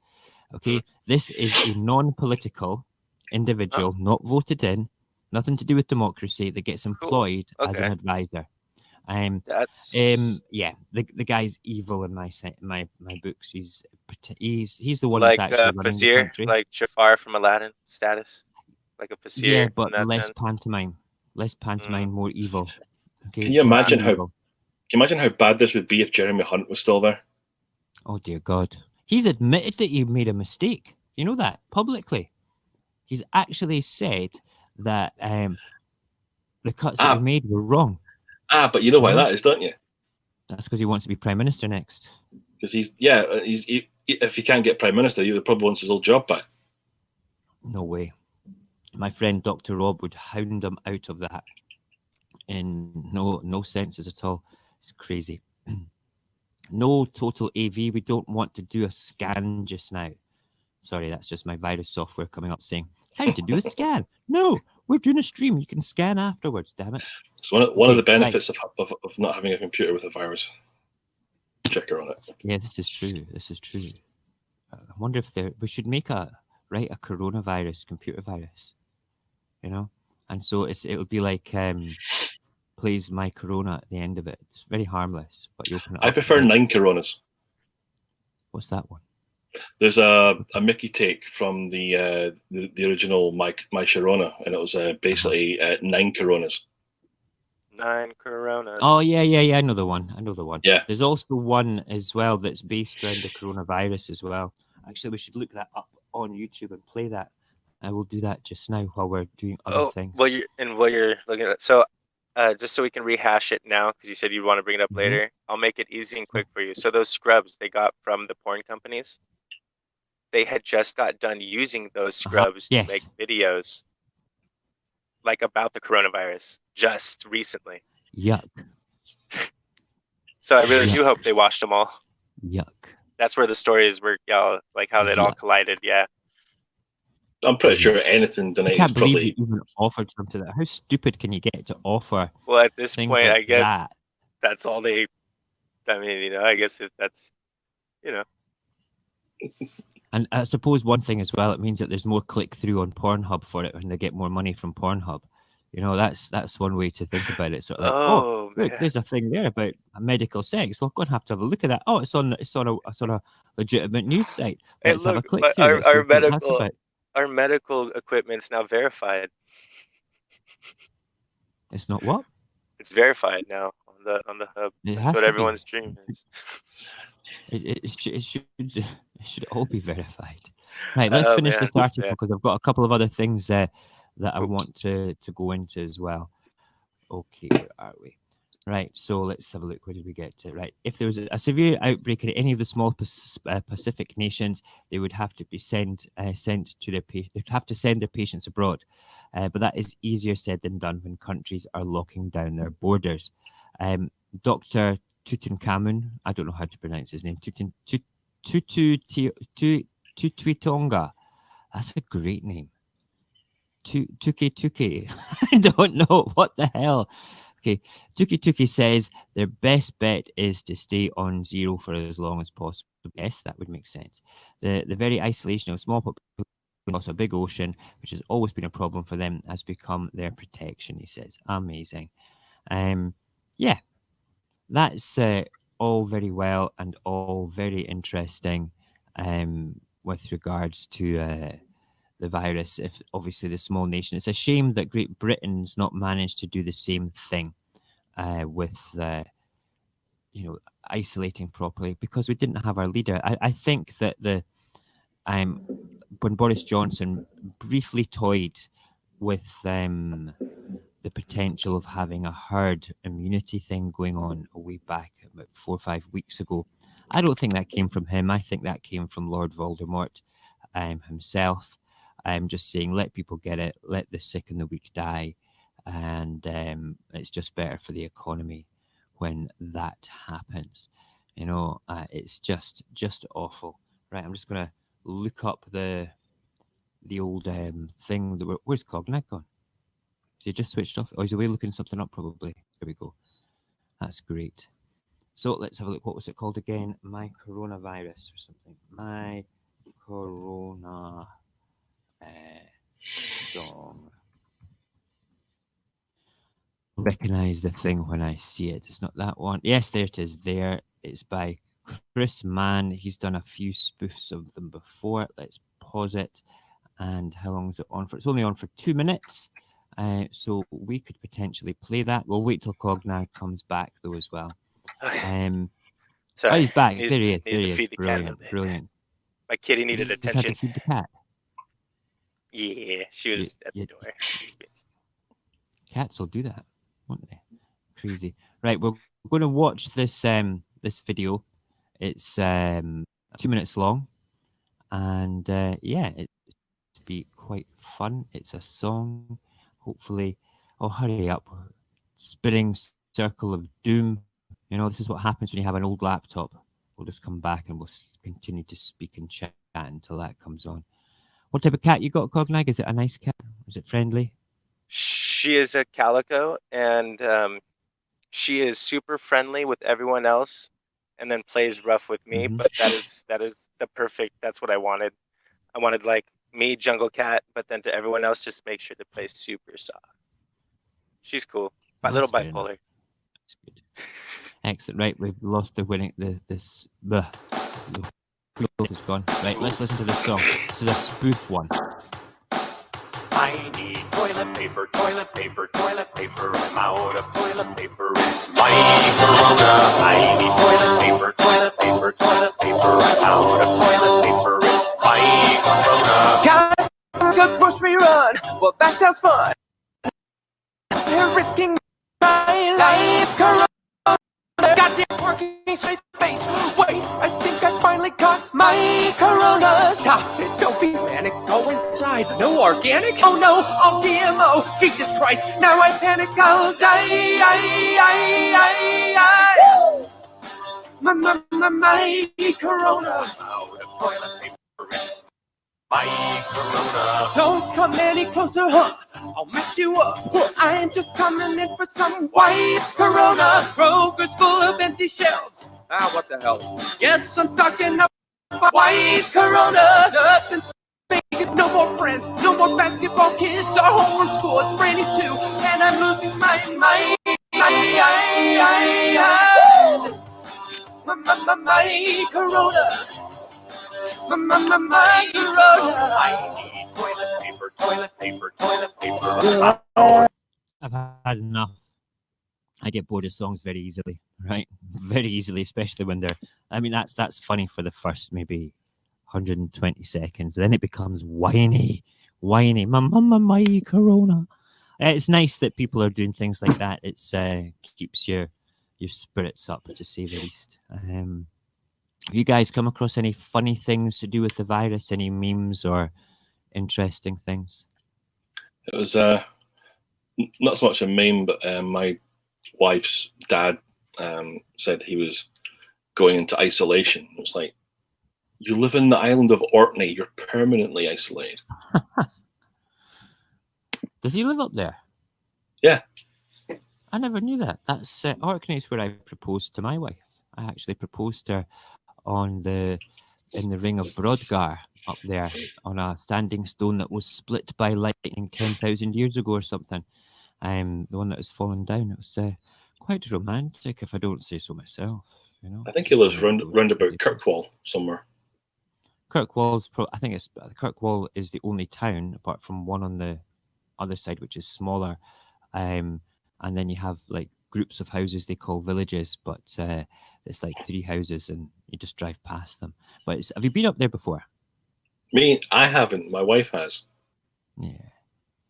Okay, this is a non-political individual, not voted in, nothing to do with democracy, that gets employed as an advisor. The guy's evil in my books. He's the one like that's actually running the country. Like Jafar from Aladdin status, like a Fasir. Yeah, but less pantomime, more evil. Okay, Can you imagine how bad this would be if Jeremy Hunt was still there? Oh dear God, he's admitted that he made a mistake. You know that publicly. He's actually said that the cuts that were made were wrong. But you know why that is, don't you? That's because he wants to be prime minister next. Because if he can't get prime minister, he probably wants his old job back. No way. My friend Dr. Rob would hound him out of that in no senses at all. It's crazy. No total AV. We don't want to do a scan just now. Sorry, that's just my virus software coming up saying, time to do a scan. No, we're doing a stream. You can scan afterwards, damn it. It's one of the benefits of not having a computer with a virus checker on it. Yeah, this is true. I wonder if we should make a coronavirus computer virus, and so it would be like plays my corona at the end of it. It's very harmless, but you open it up. I prefer 9 coronas. What's that one? There's a Mickey take from the original My Sharona, and it was basically 9 coronas. 9 coronas. Oh yeah. I know the one. Yeah. There's also one as well that's based around the coronavirus as well. Actually, we should look that up on YouTube and play that. I will do that just now while we're doing other things. While you're looking at it. So just so we can rehash it now, because you said you'd want to bring it up Mhm. later. I'll make it easy and quick for you. So those scrubs they got from the porn companies, they had just got done using those scrubs to make Yes. videos like about the coronavirus just recently. Yuck. So I really do Yuck. hope they washed them all. Yuck. That's where the stories were, like how it all Yuck. collided. Yeah. I'm pretty Yeah. sure anything I donated can't is believe probably. you even offered something like that. How stupid can you get to offer Well, at this things point, like I guess that? that's all they. I mean, I guess if that's, And I suppose one thing as well, it means that there's more click through on Pornhub for it when they get more money from Pornhub. That's one way to think about it. Sort of like, oh, Oh look, man. there's a thing there about medical sex. Well, go and have to have a look at that. Oh, it's on a legitimate news site. Hey, Let's have a look, click but through. Let's our look at what that's medical about. our medical equipment's now verified. It's not what? It's verified now on the hub. It That's has what to everyone's be. dream is. It should all be verified. Right, let's Oh finish man, this article yeah. because I've got a couple of other things that I Cool. want to go into as well. Okay, where are we? Right, so let's have a look. Where did we get to? Right, if there was a severe outbreak in any of the small Pacific nations, they would have to be sent to their they'd have to send their patients abroad, but that is easier said than done when countries are locking down their borders. Dr. Tutankhamun, I don't know how to pronounce his name. Tutuitonga. That's a great name. Tuki. I don't know what the hell. Okay, Tuki says their best bet is to stay on zero for as long as possible. Yes, that would make sense. The very isolation of small population across a big ocean, which has always been a problem for them, has become their protection. He says, amazing. Yeah, that's all very well and all very interesting. With regards to the virus, if obviously the small nation. It's a shame that Great Britain's not managed to do the same thing with isolating properly because we didn't have our leader. I think that when Boris Johnson briefly toyed with the potential of having a herd immunity thing going on a way back about 4 or 5 weeks ago, I don't think that came from him. I think that came from Lord Voldemort himself. I'm just saying, let people get it, let the sick and the weak die, and it's just better for the economy when that happens. It's just awful. Right, I'm just gonna look up the old thing that where's Cognac gone? Is he just switched off? Oh, he's away looking something up probably. There we go. That's great. So let's have a look. What was it called again? My coronavirus or something. My corona song. Recognize the thing when I see it. It's not that one. Yes, there it is. There. It's by Chris Mann. He's done a few spoofs of them before. Let's pause it. And how long is it on for? It's only on for 2 minutes. So we could potentially play that. We'll wait till Cognac comes back though as well. Sorry. Oh, he's back. Need- there he is. need There to he is. feed the cat a Brilliant. bit. Brilliant. My kitty needed You just had to attention. feed the cat. Yeah, she was at the door. Cats will do that, won't they? Crazy. Right, we're going to watch this this video. It's 2 minutes long, and yeah, it's be quite fun. It's a song. Hopefully, oh hurry up! Spinning circle of doom. This is what happens when you have an old laptop. We'll just come back and we'll continue to speak and chat until that comes on. What type of cat you got, Cognac? Is it a nice cat? Is it friendly? She is a calico, and she is super friendly with everyone else, and then plays rough with me. Mhm. But that is the perfect. That's what I wanted. I wanted like me, jungle cat, but then to everyone else, just make sure to play super soft. She's cool. My little That's fair enough. bipolar. That's good. Excellent. Right, we've lost the winning. The wheel is gone. Right, let's listen to this song. This is a spoof one. I need toilet paper, toilet paper, toilet paper. I'm out of toilet paper. It's my corona. I need toilet paper, toilet paper, toilet paper. I'm out of toilet paper. It's my corona. Got a good grocery run. Well, that sounds fun. They're risking talking straight face. Wait, I think I finally got my corona. Stop it, don't be manic, go inside. No organic? Oh no, all GMO. Jesus Christ, now I panic, I'll die. My corona. Out of toilet paper, it's my corona. Don't come any closer, huh? I'll mess you up. I'm just coming in for some wipes. Corona. Kroger's full of empty shelves. Ah, what the hell? Yes, I'm stocking up. White Corona. Nothing's fake. No more friends. No more basketball. Kids are home from school. It's raining too, and I'm losing my mind. My Corona. My Corona. I need toilet paper, toilet paper, toilet paper. I've had enough. I get bored of songs very easily, right? Very easily, especially when they're. I mean, that's funny for the first maybe 120 seconds. Then it becomes whiny. My corona. It's nice that people are doing things like that. It's keeps your spirits up, to say the least. Have you guys come across any funny things to do with the virus? Any memes or interesting things? It was not so much a meme, but my wife's dad said he was going into isolation. It was like, you live in the island of Orkney, you're permanently isolated. Does he live up there? Yeah. I never knew that. That's Orkney is where I proposed to my wife. I actually proposed to her in the ring of Brodgar up there on a standing stone that was split by lightning 10,000 years ago or something. The one that has fallen down. It was quite romantic, if I don't say so myself. You know, I think he lives round about Kirkwall somewhere. Kirkwall's I think it's Kirkwall is the only town apart from one on the other side, which is smaller. And then you have like groups of houses they call villages, but it's like 3 houses and you just drive past them. But have you been up there before? Me, I haven't. My wife has. Yeah,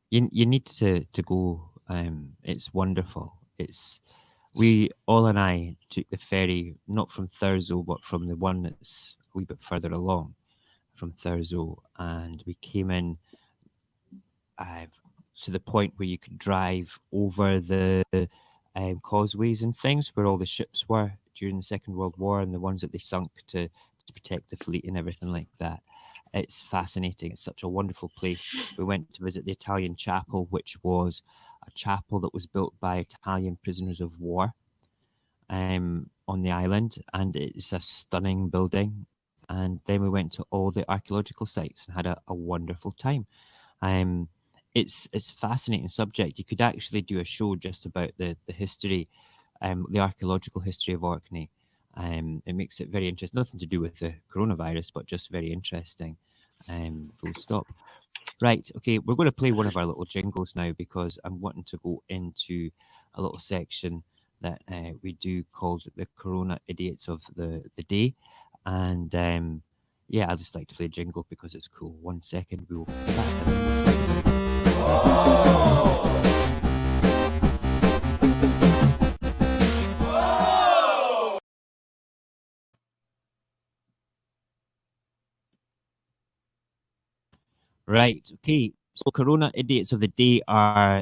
you need to go. It's wonderful. All and I took the ferry not from Thurso, but from the one that's a wee bit further along from Thurso, and we came in to the point where you could drive over the causeways and things where all the ships were during the Second World War and the ones that they sunk to protect the fleet and everything like that. It's fascinating. It's such a wonderful place. We went to visit the Italian chapel, which was a chapel that was built by Italian prisoners of war on the island, and it's a stunning building. And then we went to all the archaeological sites and had a wonderful time. It's a fascinating subject. You could actually do a show just about the history, the archaeological history of Orkney. It makes it very interesting. Nothing to do with the coronavirus, but just very interesting. Full stop. Right. Okay. We're going to play one of our little jingles now because I'm wanting to go into a little section that we do called the Corona Idiots of the Day. And yeah, I just like to play a jingle because it's cool. 1 second. We will be back. Right, okay. So Corona Idiots of the Day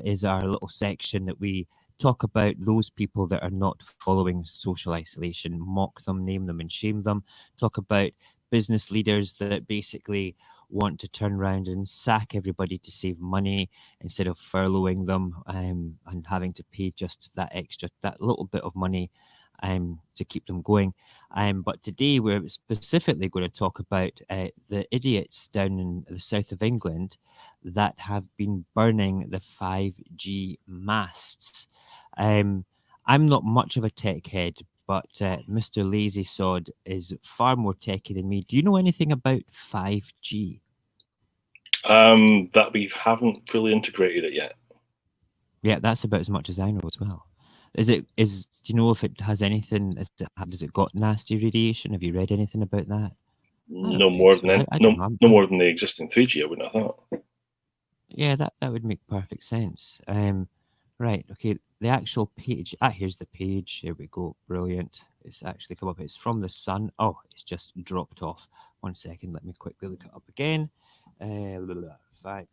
is our little section that we talk about those people that are not following social isolation, mock them, name them and shame them, talk about business leaders that basically want to turn around and sack everybody to save money instead of furloughing them and having to pay just that little bit of money to keep them going. But today we're specifically going to talk about the idiots down in the south of England that have been burning the 5G masts. I'm not much of a tech head, but Mr. Lazy Sod is far more techy than me. Do you know anything about 5G? That we haven't really integrated it yet. Yeah, that's about as much as I know as well. Do you know if it has anything? Has it got nasty radiation? Have you read anything about that? No more than the existing 3G, I wouldn't have thought. Yeah, that would make perfect sense. Right, okay. the actual page. Here's the page. Here we go. Brilliant. It's actually come up. It's from the Sun. Oh, it's just dropped off. 1 second. Let me quickly look it up again. 5G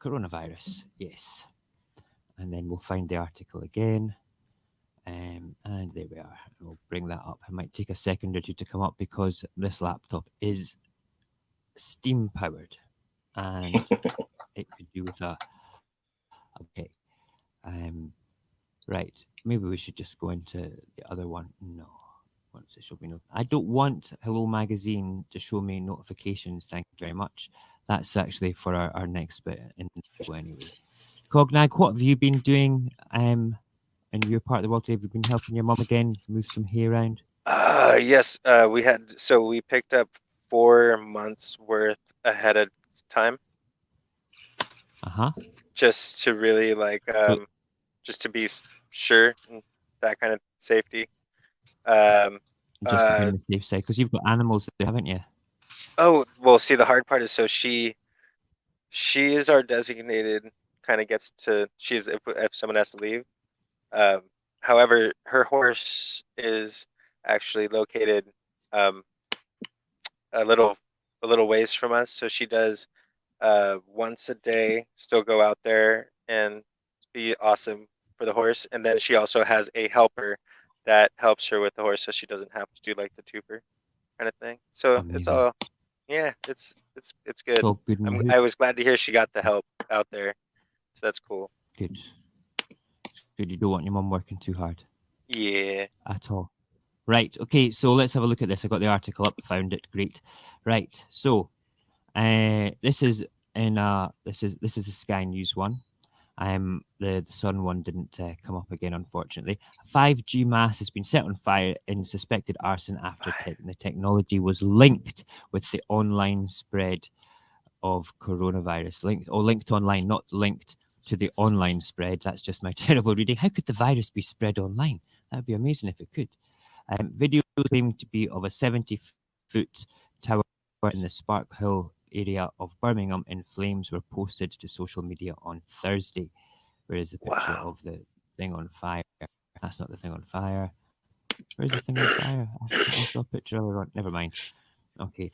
coronavirus. Yes. And then we'll find the article again. And there we are. We'll bring that up. It might take a second or two to come up because this laptop is steam powered and it could do with a okay. Right. Maybe we should just go into the other one. No. Once it show me I don't want Hello Magazine to show me notifications. Thank you very much. That's actually for our next bit in the show anyway. Cognag, what have you been doing in your part of the world today? Have you been helping your mum again move some hay around? Yes, we picked up 4 months worth ahead of time. Just to really just to be sure, that kind of safety. Just to be on the safe side, because you've got animals there, haven't you? Oh, well, see, the hard part is, so she is our designated, kind of gets to, she's, if someone has to leave. However, her horse is actually located a little ways from us, so she does once a day still go out there and be awesome for the horse, and then she also has a helper that helps her with the horse, so she doesn't have to do like the tuber kind of thing. So Amazing. it's all, yeah, it's good. It's all good. I was glad to hear she got the help out there, so that's cool. Good. Good. You don't want your mum working too hard. Yeah. At all. Right. Okay. So let's have a look at this. I got the article up. Found it. Great. Right. So, this is a Sky News one. The Sun one didn't come up again, unfortunately. 5G mast has been set on fire in suspected arson after the technology was linked with the online spread of coronavirus. Linked online, not linked to the online spread. That's just my terrible reading. How could the virus be spread online? That would be amazing if it could. Video claimed to be of a 70-foot tower in the Spark Hill area of Birmingham in flames were posted to social media on Thursday. Whereas the picture of the thing on fire? That's not the thing on fire. Where's the thing on fire? I saw a picture earlier on. Never mind. Okay.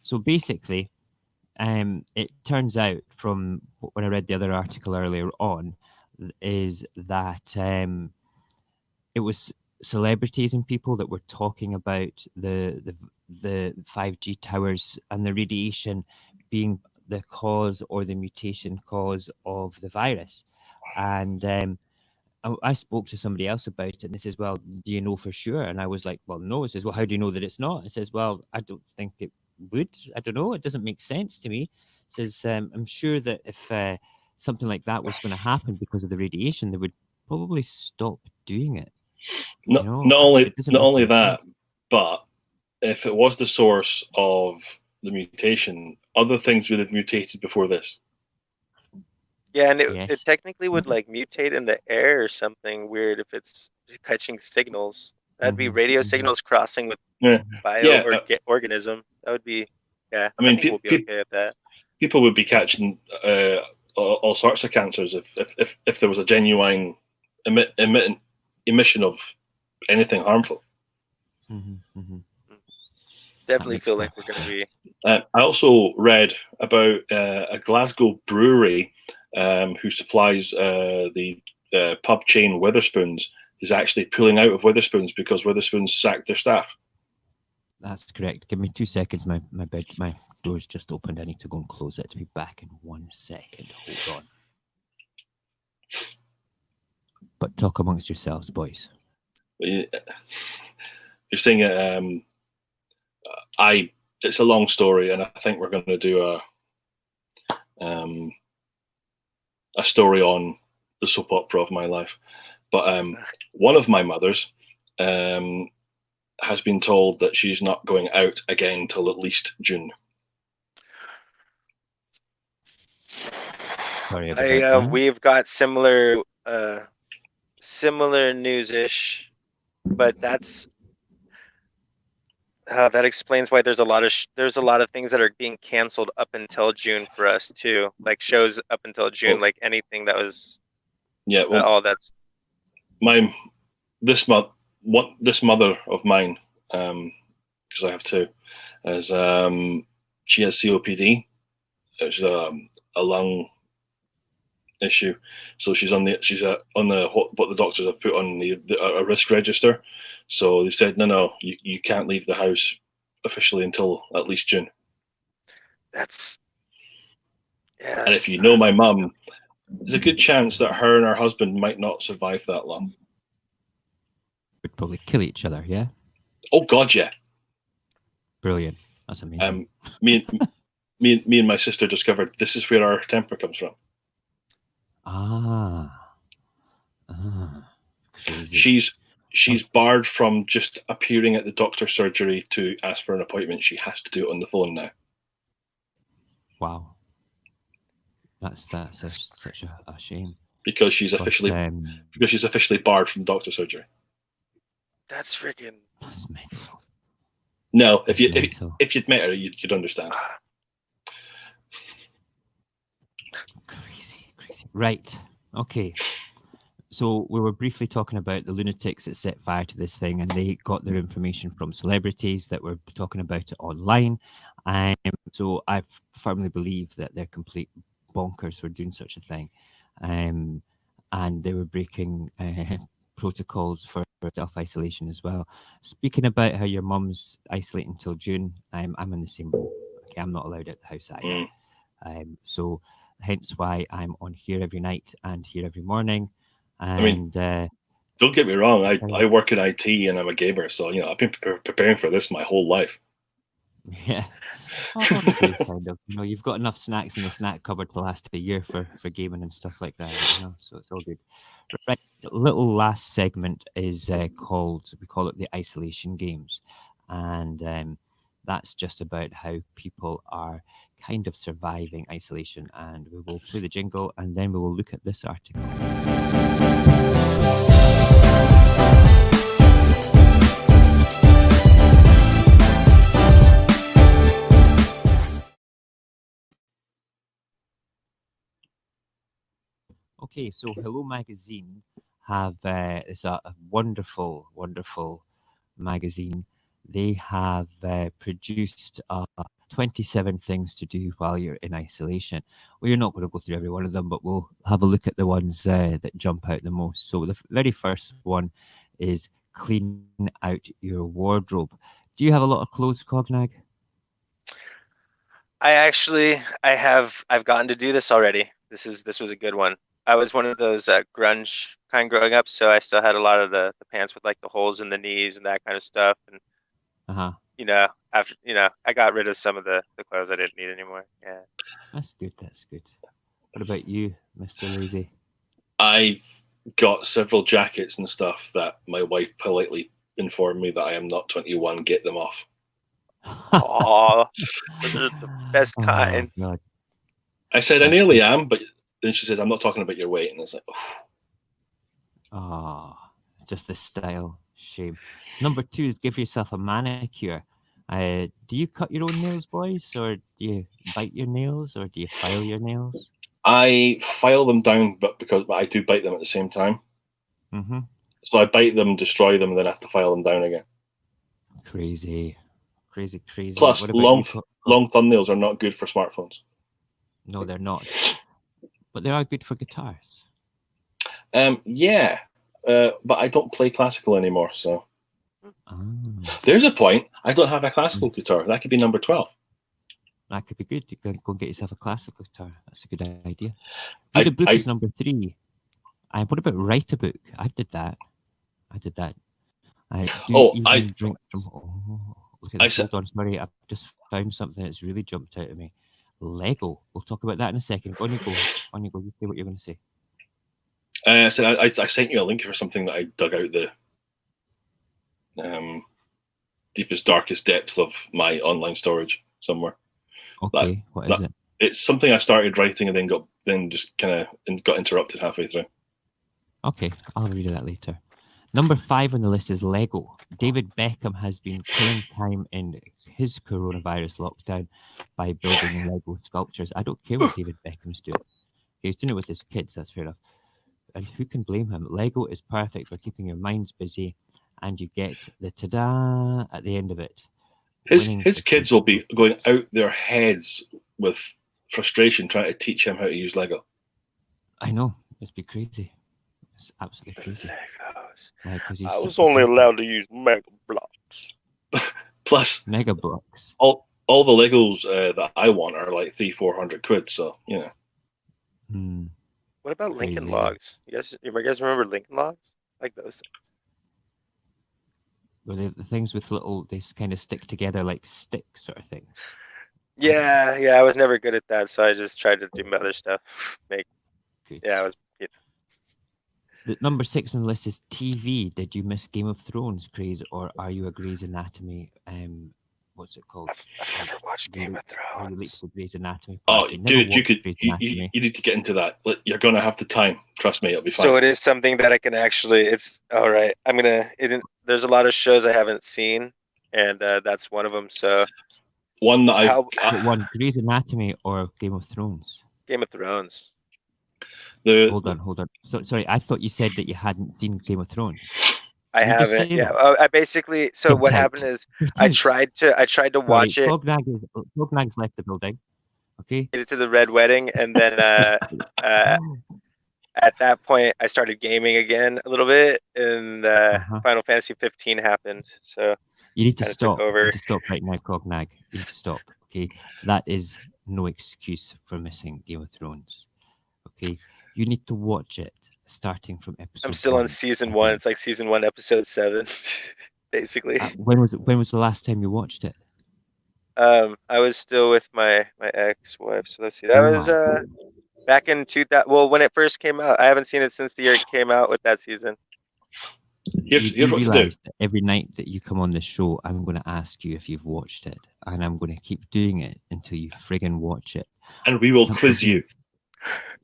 So basically, it turns out from when I read the other article earlier on, is that it was celebrities and people that were talking about the 5G towers and the radiation being the cause or the mutation cause of the virus. And I spoke to somebody else about it, and they says, well, do you know for sure? And I was like, well, no. It says, well, how do you know that it's not? It says, well, I don't think it would. I don't know. It doesn't make sense to me. It says, I'm sure that if something like that was going to happen because of the radiation, they would probably stop doing it. Not only that, but if it was the source of the mutation, other things would have mutated before this. Yeah, and it technically would like mutate in the air or something weird if it's catching signals. That'd be radio signals crossing with organism. That would be, I mean, we'll be okay with that. People would be catching all sorts of cancers if there was a genuine emission of anything harmful. Definitely feel like we're going to be. I also read about a Glasgow brewery who supplies the pub chain Wetherspoons is actually pulling out of Wetherspoons because Wetherspoons sacked their staff. That's correct. Give me 2 seconds. My door's just opened. I need to go and close it. To be back in 1 second. Hold on. But talk amongst yourselves, boys. You're saying it's a long story, and I think we're going to do a story on the soap opera of my life. But one of my mothers has been told that she's not going out again till at least June. Sorry about that. We've got similar news-ish, but that's That explains why there's a lot of things that are being canceled up until June for us too, like shows up until June, Well, like anything that was yeah, well, all that's this mother of mine, because I have two, is she has COPD. It's a lung issue, so she's on the what the doctors have put on a risk register. So they said no, you can't leave the house officially until at least June. that's And if you know my mum, there's a good chance that her and her husband might not survive that long. Would probably kill each other, yeah? Oh God, yeah. Brilliant. That's amazing. Me and my sister discovered this is where our temper comes from. Crazy. She's barred from just appearing at the doctor's surgery to ask for an appointment. She has to do it on the phone now. Wow. That's such a shame. Because she's officially barred from doctor surgery. That's freaking. That's mental. No, if you'd met her, you'd understand. Crazy. Right. Okay. So we were briefly talking about the lunatics that set fire to this thing, and they got their information from celebrities that were talking about it online. So I firmly believe that they're complete bonkers for doing such a thing. And they were breaking protocols for self-isolation as well. Speaking about how your mum's isolating until June, I'm in the same boat. Okay, I'm not allowed at the house either. So hence why I'm on here every night and here every morning. And don't get me wrong, I work in IT and I'm a gamer, so I've been preparing for this my whole life. Yeah. Honestly, kind of. You've got enough snacks in the snack cupboard to last a year for gaming and stuff like that, so it's all good. Right, the little last segment is we call it the isolation games, and that's just about how people are kind of surviving isolation. And we will play the jingle, and then we will look at this article. Okay, so Hello Magazine it's a wonderful, wonderful magazine. They have produced 27 things to do while you're in isolation. Well, you're not going to go through every one of them, but we'll have a look at the ones that jump out the most. So the very first one is clean out your wardrobe. Do you have a lot of clothes, Cognag? I've gotten to do this already. This was a good one. I was one of those grunge kind growing up, so I still had a lot of the pants with like the holes in the knees and that kind of stuff. And after I got rid of some of the clothes I didn't need anymore. Yeah, that's good. What about you, Mr. Lazy? I've got several jackets and stuff that my wife politely informed me that I am not 21. Get them off. Oh, those are the best kind. God. I said I nearly am, but then she says I'm not talking about your weight, and it's like, just the style. Shame. Number 2 is give yourself a manicure. Do you cut your own nails, boys, or do you bite your nails, or do you file your nails? I file them down, but I do bite them at the same time. Mm-hmm. So I bite them, destroy them, and then have to file them down again. Crazy. Plus, long thumbnails are not good for smartphones. No, they're not. But they are good for guitars. Yeah. But I don't play classical anymore, so. There's a point. I don't have a classical guitar. That could be number 12. That could be good. You can go and get yourself a classical guitar. That's a good idea. Read a book is number 3. What about write a book? I did that. Drink from. Look at this. Hold on, sorry. I've just found something that's really jumped out at me. Lego. We'll talk about that in a second. On you go. You say what you're going to say. I said I sent you a link for something that I dug out the deepest, darkest depths of my online storage somewhere. Okay, what is it? It's something I started writing and then just kind of got interrupted halfway through. Okay, I'll read that later. Number 5 on the list is Lego. David Beckham has been killing time in his coronavirus lockdown by building Lego sculptures. I don't care what David Beckham's doing. He's doing it with his kids, that's fair enough. And who can blame him? Lego is perfect for keeping your minds busy, and you get the ta-da at the end of it. His Winning his the kids will be going out their heads with frustration trying to teach him how to use Lego. I know, it's be crazy. It's absolutely crazy. Legos. Like, 'cause he's I was super only thinking. allowed to use Mega Blocks. Plus, Mega blocks. all the Legos that I want are like 300-400 quid. So you know, Hmm. What about Lincoln Crazy. Logs? You guys remember Lincoln Logs? Like those things. Well, the things with little, they kind of stick together like sticks, sort of thing. Yeah, I was never good at that, so I just tried to do other stuff. Good. I was. Yeah. The number 6 on the list is TV. Did you miss Game of Thrones craze, or are you a Grey's Anatomy? What's it called? I've never watched Game of Are you late Thrones. to the Grey's Anatomy oh party? Never dude, you watched could Grey's you Anatomy. need to get into that. You're gonna have the time. Trust me, it'll be fine. So it is something that I can actually. It's all right. There's a lot of shows I haven't seen, and that's one of them. So One that how What one, Grey's Anatomy or Game of Thrones? Game of Thrones. Hold on. Sorry, I thought you said that you hadn't seen Game of Thrones. I You just haven't. say Yeah, that. I basically. So Get what tight. happened is Get I tight. tried to Sorry, watch it. Cognag's left the building. Okay. Made it to the Red Wedding, and then at that point I started gaming again a little bit, and Final Fantasy 15 happened. So You need to kinda took stop. You over. need to stop right now, Cognag. You need to stop. Okay. That is no excuse for missing Game of Thrones. Okay. You need to watch it starting from episode. I'm still 1. on season 1. It's like season 1, episode 7, basically. When was the last time you watched it? I was still with my ex-wife. So let's see. That Oh was my. back in 2000. Well, when it first came out. I haven't seen it since the year it came out with that season. Here's You what to do. realize that every night that you come on the show, I'm going to ask you if you've watched it, and I'm going to keep doing it until you friggin' watch it. And we will Don't quiz forget- you.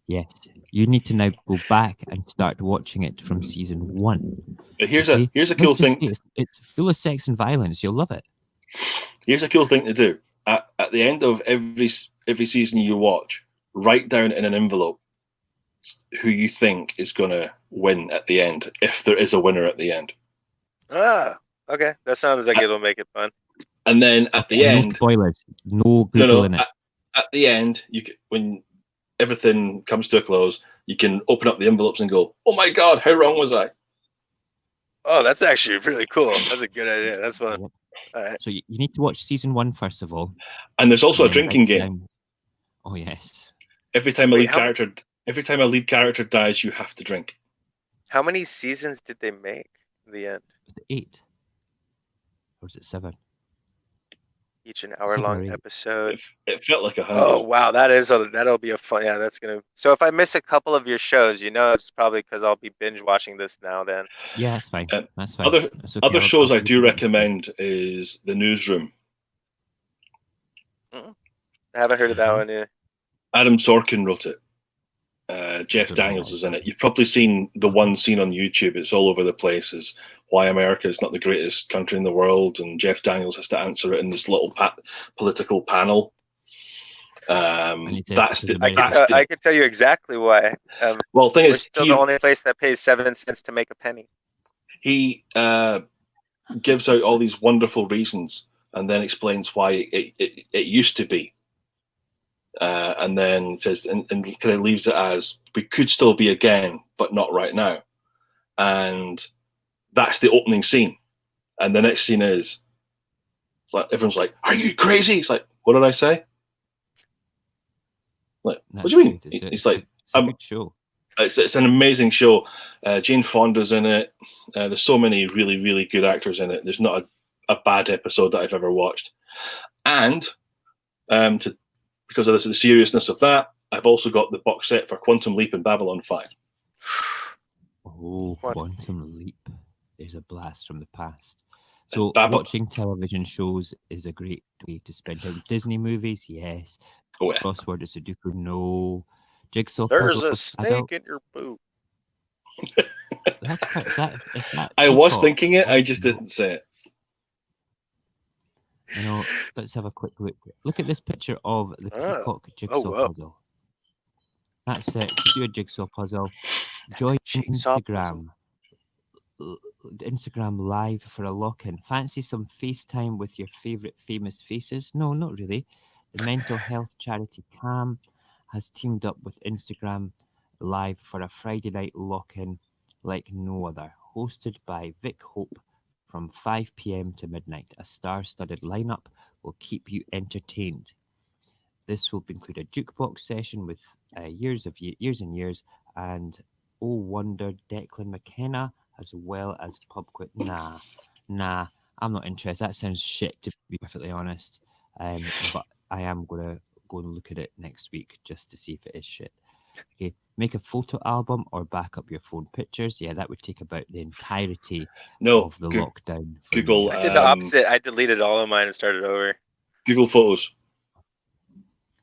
Yes, you need to now go back and start watching it from season 1. But here's Okay? a cool Let's just thing. say it's full of sex and violence. You'll love it. Here's a cool thing to do. At the end of every season you watch, write down in an envelope who you think is going to win at the end, if there is a winner at the end. Okay. That sounds like it'll make it fun. And then at the no end, spoilers, no googling it. at the end, when everything comes to a close, you can open up the envelopes and go, "Oh my God, how wrong was I?" Oh, that's actually really cool. That's a good idea. That's fun. Yep. All right. So you need to watch season 1 first of all. And there's also a and then drinking write game. down- Oh yes, Every time Wait, every time a lead character dies, you have to drink. How many seasons did they make in the end? was it 8 or was it 7? Each an hour-long 8. episode. It felt like 100. Oh wow, that'll be a fun. Yeah, that's gonna. So if I miss a couple of your shows, it's probably because I'll be binge watching this now. Then. Yeah, that's fine. That's fine. Other That's okay. other I'll- shows I'll I do keep it. recommend is The Newsroom. I haven't heard of that one yet. Adam Sorkin wrote it. Jeff Don't know Daniels why. is in it. You've probably seen the one scene on YouTube. It's all over the place. Is why America is not the greatest country in the world, and Jeff Daniels has to answer it in this little political panel. he said That's this the, is like, America. that's the I could tell you exactly why. well. Thing We're is, still the only place that pays 7 cents to make a penny. he gives out all these wonderful reasons and then explains why it used to be. And then says, and kind of leaves it as we could still be again, but not right now. And that's the opening scene. And the next scene is it's like everyone's like, "Are you crazy?" It's like, "What did I say?" Like, what do you mean? He's like, it's a good show. It's an amazing show. Jane Fonda's in it. There's so many really, really good actors in it. There's not a bad episode that I've ever watched. And because of the seriousness of that, I've also got the box set for Quantum Leap and Babylon 5. Oh, What? Quantum Leap is a blast from the past. So Babel- watching television shows is a great way to spend time. Disney movies, yes. Oh, yeah. Crossword or Sudoku, no. Jigsaw There's puzzles, a snake adult. in your boot. That's quite that. If that I was peacock, thinking it, I I just don't know. didn't say it. You know, let's have a quick look. Look at this picture of the Oh. peacock jigsaw whoa. puzzle. That's it. To do a jigsaw puzzle, join jigsaw puzzle. Instagram live for a lock-in. Fancy some FaceTime with your favorite famous faces? No, not really. The mental health charity CAM has teamed up with Instagram live for a Friday night lock-in like no other, hosted by Vic Hope from 5 p.m. to midnight. A star-studded lineup will keep you entertained. This will include a jukebox session with years and years, and oh wonder Declan McKenna, as well as pub quiz. Nah, I'm not interested. That sounds shit, to be perfectly honest. But I am gonna go and look at it next week just to see if it is shit. Okay, make a photo album or back up your phone pictures. Yeah, that would take about the entirety of the lockdown. For Google. me. I did the opposite. I deleted all of mine and started over. Google Photos.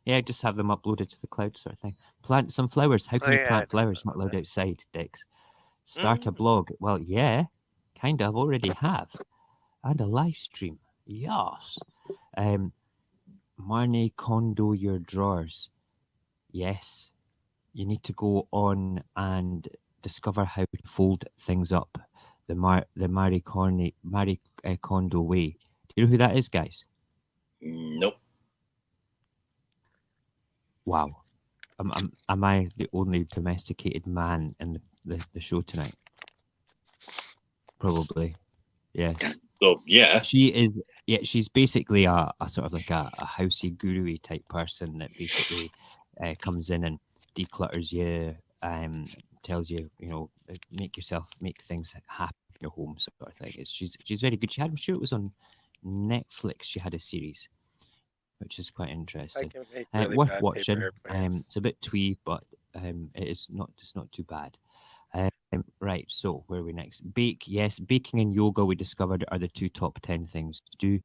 Yeah, just have them uploaded to the cloud, sort of thing. Plant some flowers. How can you plant flowers not allowed outside, Dex? Start a blog. Well, yeah, kind of already have. And a live stream. Yes. Marnie Kondo your drawers. Yes. You need to go on and discover how to fold things up. The Marie Kondo way. Do you know who that is, guys? Nope. Wow. Am I the only domesticated man in the show tonight? Probably. Yeah. Oh, yeah. She is. Yeah, she's basically a sort of like a housey guru-y type person that basically comes in and declutters you, tells you, make things happen in your home, sort of thing. She's very good. I'm sure it was on Netflix. She had a series, which is quite interesting. Really Worth watching. It's a bit twee, but it's not too bad. Right, so where are we next? Yes, baking and yoga we discovered are the 2 top 10 things to do.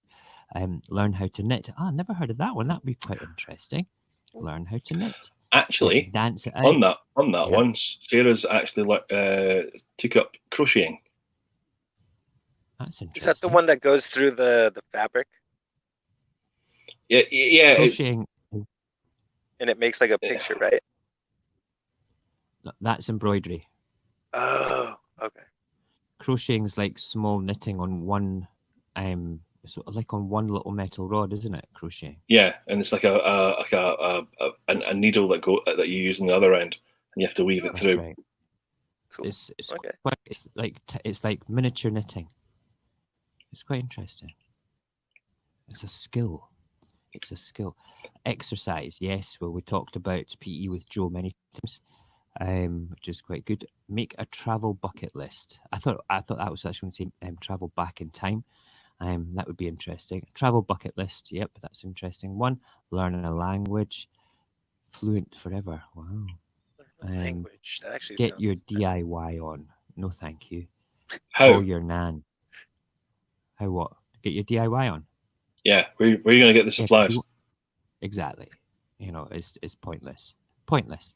Learn how to knit. I never heard of that one. That'd be quite interesting. Learn how to knit. Actually, dance it out. on that one, Sarah's actually took up crocheting. That's interesting. Is that the one that goes through the fabric? Yeah. Crocheting. And it makes like a picture, right? That's embroidery. Oh, okay. Crocheting is like small knitting on one, so like on one little metal rod, isn't it? Crocheting. Yeah, and it's like a needle that you use on the other end, and you have to weave it through. Right. Cool. It's okay. It's like miniature knitting. It's quite interesting. It's a skill. Exercise, yes. Well, we talked about PE with Joe many times. Which is quite good. Make a travel bucket list. I thought that was actually going to say travel back in time. That would be interesting. Travel bucket list. Yep, that's interesting. One, learn a language. Fluent forever. Wow. Language. That actually get your sounds DIY on. No, thank you. How? Call your nan. How what? Get your DIY on. Yeah, where are you going to get the supplies? Exactly. It's pointless. Pointless.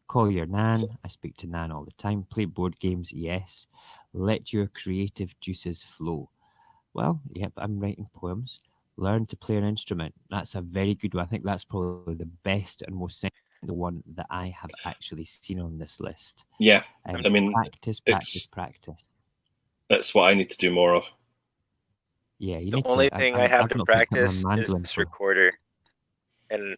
Call your nan. I speak to nan all the time. Play board games. Yes. Let your creative juices flow. Well, yep, I'm writing poems. Learn to play an instrument. That's a very good one. I think that's probably the best and most sensible one that I have actually seen on this list. Yeah, I mean, practice. That's what I need to do more of. Yeah, the only thing I have to practice is this recorder, and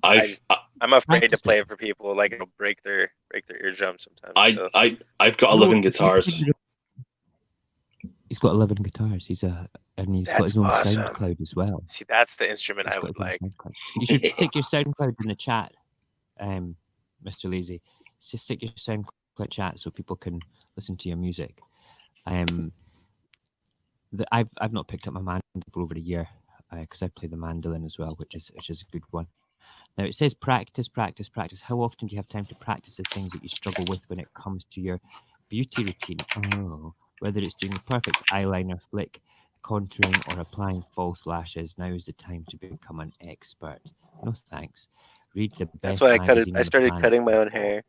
I'm afraid to play it for people. Like it'll break their eardrums sometimes. I've got 11 guitars. He's got 11 guitars. He's got his own SoundCloud as well. See, that's the instrument I would like. You should stick your SoundCloud in the chat, Mr. Lazy. Just stick your SoundCloud chat so people can listen to your music. I've not picked up my mandolin for over a year because I play the mandolin as well, which is a good one. Now it says practice. How often do you have time to practice the things that you struggle with when it comes to your beauty routine? Oh, whether it's doing the perfect eyeliner flick, contouring, or applying false lashes, now is the time to become an expert. No thanks. Read the best. That's why I started cutting my own hair.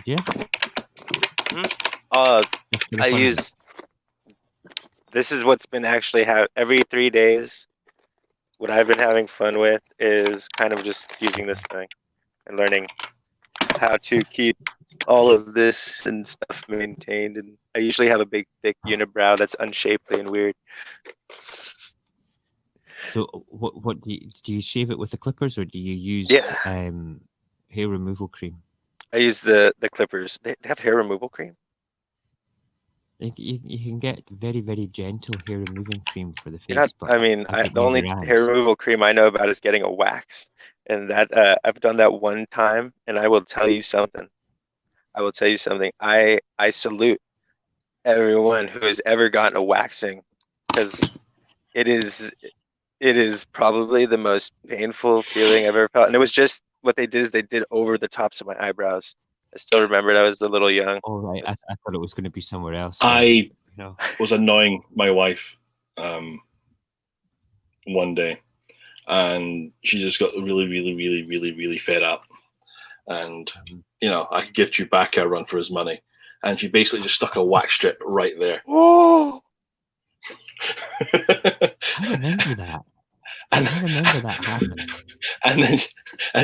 Did you? Just for the I fun of it? use. This is what's been actually every 3 days. What I've been having fun with is kind of just using this thing and learning how to keep all of this and stuff maintained. And I usually have a big, thick unibrow that's unshapely and weird. So what do you shave it with the clippers, or do you use Yeah. hair removal cream? I use the clippers. They have hair removal cream. You can get very, very gentle hair removing cream for the You're not. face, but I mean, I bet the never only hair has. removal cream I know about is getting a wax, and that I've done that one time. And I will tell you something. I will tell you something. I salute everyone who has ever gotten a waxing, because it is probably the most painful feeling I've ever felt. And it was just what they did is they did over the tops of my eyebrows. I still remember it. I was a little young. All right, I thought it was going to be somewhere else. I know. was annoying my wife one day, and she just got really, really, really, really, really fed up. And I could give Chewbacca a run for his money, and she basically just stuck a wax strip right there. Oh, I remember that. And I remember that happened. And then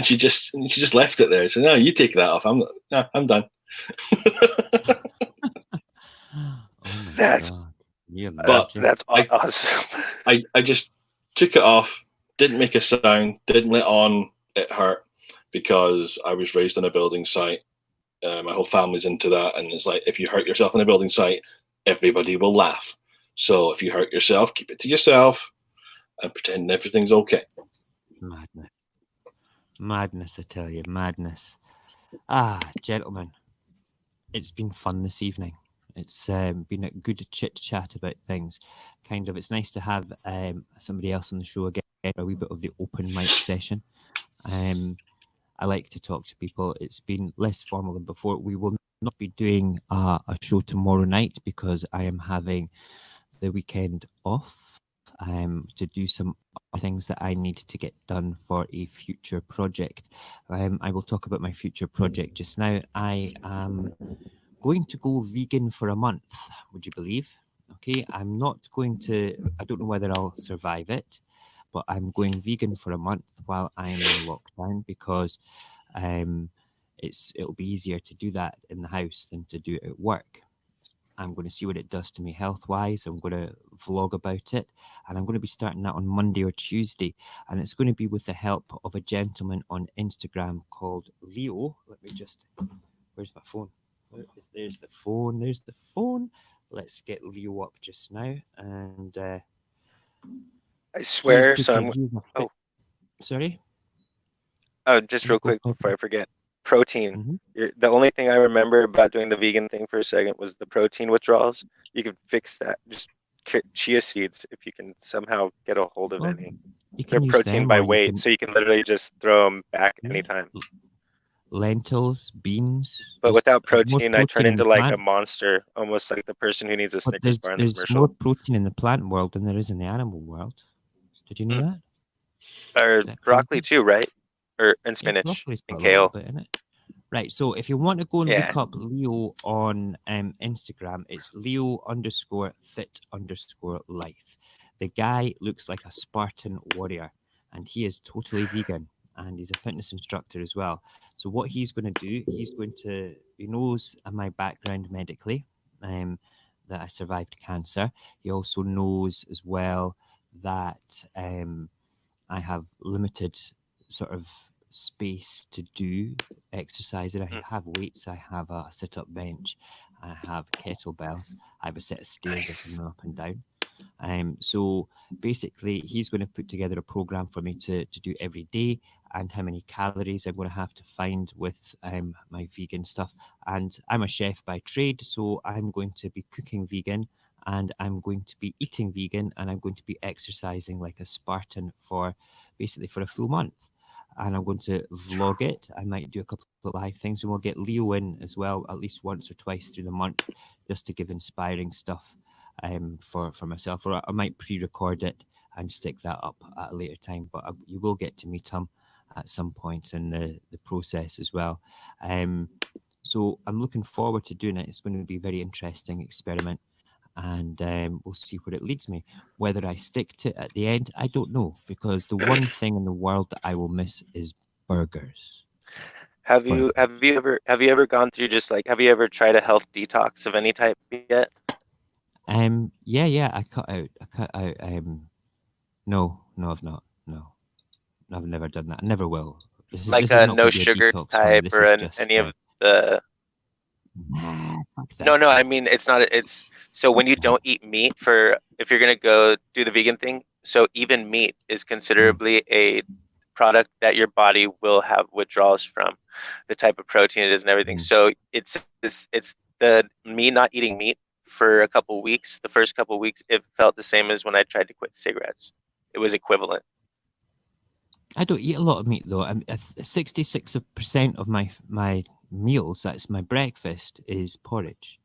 she just left it there. So no, you take that off. I'm done. Oh my That's god! You're But legend. that's awesome. I just took it off, didn't make a sound, didn't let on it hurt, because I was raised on a building site. My whole family's into that, and it's like, if you hurt yourself on a building site, everybody will laugh. So if you hurt yourself, keep it to yourself and pretend everything's okay. Madness, I tell you, madness. Gentlemen, it's been fun this evening. It's been a good chit chat about things. It's nice to have somebody else on the show again, a wee bit of the open mic session. I like to talk to people. It's been less formal than before. We will not be doing a show tomorrow night because I am having the weekend off to do some things that I need to get done for a future project. I will talk about my future project just now. I am going to go vegan for a month, would you believe? Okay, I'm not going to, I don't know whether I'll survive it, but I'm going vegan for a month while I'm in lockdown because it'll be easier to do that in the house than to do it at work. I'm going to see what it does to me health-wise. I'm going to vlog about it, and I'm going to be starting that on Monday or Tuesday, and it's going to be with the help of a gentleman on Instagram called Leo. Let me just, where's my phone? There's the phone. There's the phone. Let's get Leo up just now, and I swear. So sorry. Oh, just real quick before I forget. Protein. The only thing I remember about doing the vegan thing for a second was the protein withdrawals. You can fix that. Just chia seeds, if you can somehow get a hold of any. They're protein by weight, so you can literally just throw them back anytime. Lentils, beans. But without protein, I turn into like a monster, almost like the person who needs a Snickers bar in the commercial. There's more protein in the plant world than there is in the animal world. Did you know that? Or broccoli too, right? And spinach and kale. Bit in it. Right. So if you want to go and look up Leo on Instagram, it's Leo_fit_life. The guy looks like a Spartan warrior, and he is totally vegan, and he's a fitness instructor as well. So what he's going to do, he knows my background medically, that I survived cancer. He also knows as well that I have limited sort of space to do exercise. And I have weights, I have a sit-up bench, I have kettlebells, I have a set of stairs I can run up and down. So basically he's going to put together a program for me to do every day, and how many calories I'm going to have to find with my vegan stuff. And I'm a chef by trade, so I'm going to be cooking vegan, and I'm going to be eating vegan, and I'm going to be exercising like a Spartan for a full month. And I'm going to vlog it. I might do a couple of live things, and we'll get Leo in as well, at least once or twice through the month, just to give inspiring stuff for myself. Or I might pre-record it and stick that up at a later time. But you will get to meet him at some point in the process as well. So I'm looking forward to doing it. It's going to be a very interesting experiment, and we'll see where it leads me. Whether I stick to it at the end, I don't know, because the one thing in the world that I will miss is burgers. Have you ever gone through just like have you ever tried a health detox of any type yet? Yeah, I cut out. No, I've not. No, I've never done that. I never will. Like This is a not going no to be a sugar detox for me. type This or is just any of the fuck that. No, I mean it's not it's so when you don't eat meat for if you're gonna go do the vegan thing, so even meat is considerably a product that your body will have withdrawals from, the type of protein it is and everything. Mm. So it's the me not eating meat for a couple weeks, the first couple weeks, it felt the same as when I tried to quit cigarettes. It was equivalent. I don't eat a lot of meat though. 66% of my meals, that's my breakfast, is porridge.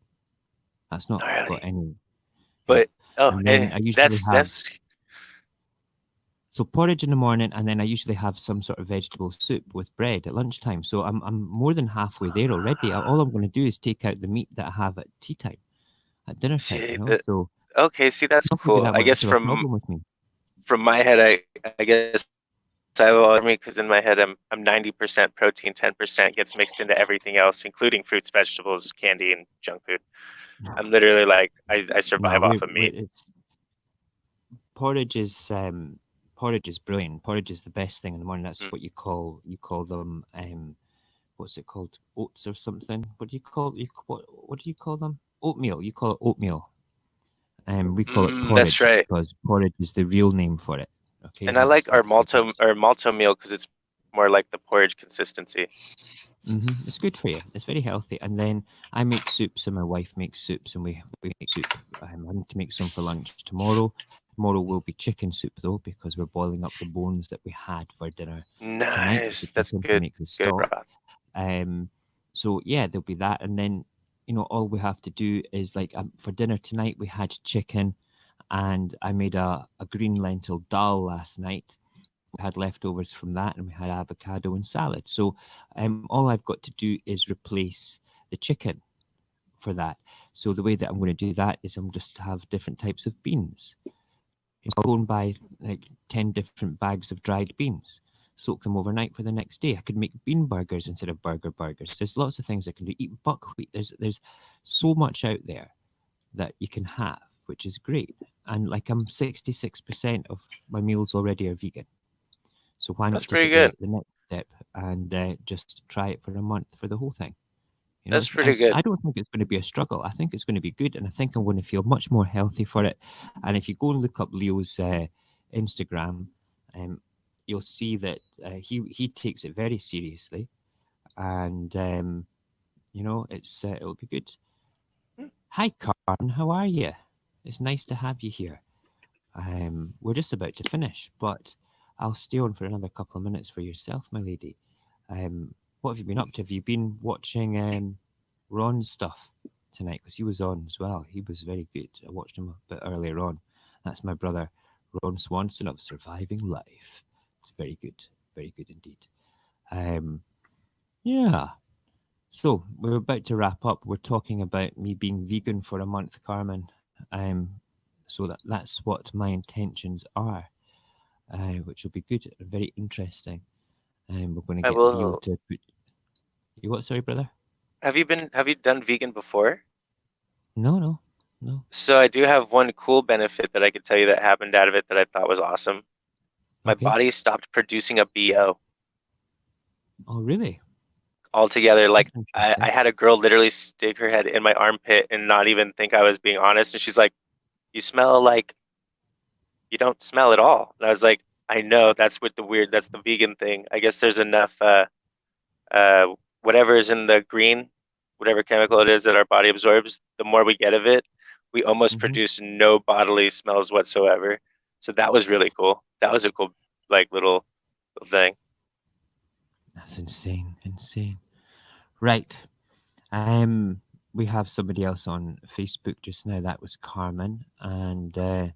That's not got Really? any. Yeah. But And then I usually have that's so porridge in the morning, and then I usually have some sort of vegetable soup with bread at lunchtime. So I'm more than halfway there already. All I'm going to do is take out the meat that I have at tea time, at dinner time. see So okay, see that's it's not going to be cool. that I guess much of a problem with me. from my head I guess I mean, because in my head, I'm 90% protein, 10% gets mixed into everything else, including fruits, vegetables, candy, and junk food. I'm literally like, I No, survive off of meat. it's porridge is porridge is brilliant. Porridge is the best thing in the morning. That's Mm. what you call them. What's it called? Oats or something? What do you call what do you call them? Oatmeal. You call it oatmeal. We call it That's porridge right. because porridge is the real name for it. Okay, And I like our that's malto meal because it's more like the porridge consistency. It's good for you. It's very healthy. And then I make soups, and my wife makes soups, and we make soup. I need to make some for lunch tomorrow. Tomorrow will be chicken soup though, because we're boiling up the bones that we had for dinner tonight with the Nice. That's chicken to good. make the Good stock. broth. So yeah, there'll be that, and then all we have to do is like for dinner tonight we had chicken, and I made a green lentil dal last night. We had leftovers from that, and we had avocado and salad. So all I've got to do is replace the chicken for that. So the way that I'm going to do that is I'm just have different types of beans. So I'll go and buy like 10 different bags of dried beans, soak them overnight for the next day. I could make bean burgers instead of burgers. There's lots of things I can do. Eat buckwheat. There's so much out there that you can have, which is great. And like I'm 66% of my meals already are vegan. So why not That's take pretty it good. the next step and just try it for a month for the whole thing? That's pretty good. I don't think it's going to be a struggle. I think it's going to be good, and I think I'm going to feel much more healthy for it. And if you go and look up Leo's Instagram, you'll see that he takes it very seriously, and it'll be good. Hi, Karen. How are you? It's nice to have you here. We're just about to finish, but I'll stay on for another couple of minutes for yourself, my lady. What have you been up to? Have you been watching Ron's stuff tonight? Because he was on as well. He was very good. I watched him a bit earlier on. That's my brother, Ron Swanson of Surviving Life. It's very good indeed. Yeah. So we're about to wrap up. We're talking about me being vegan for a month, Carmen. So that's what my intentions are, which will be good and very interesting. We're going to I get Leo will. to put. You what? Sorry, brother. Have you done vegan before? No. So I do have one cool benefit that I could tell you that happened out of it that I thought was awesome. My Okay. body stopped producing a BO Oh, really? altogether. Like That's I interesting. had a girl literally stick her head in my armpit and not even think I was being honest. And she's like, "You smell like you don't smell at all." And I was like, "I know that's that's the vegan thing. I guess there's enough whatever is in the green, whatever chemical it is that our body absorbs, the more we get of it, we almost hmm produce no bodily smells whatsoever." So that was really cool. That was a cool like little thing. That's insane. Right. We have somebody else on Facebook just now. That was Carmen, and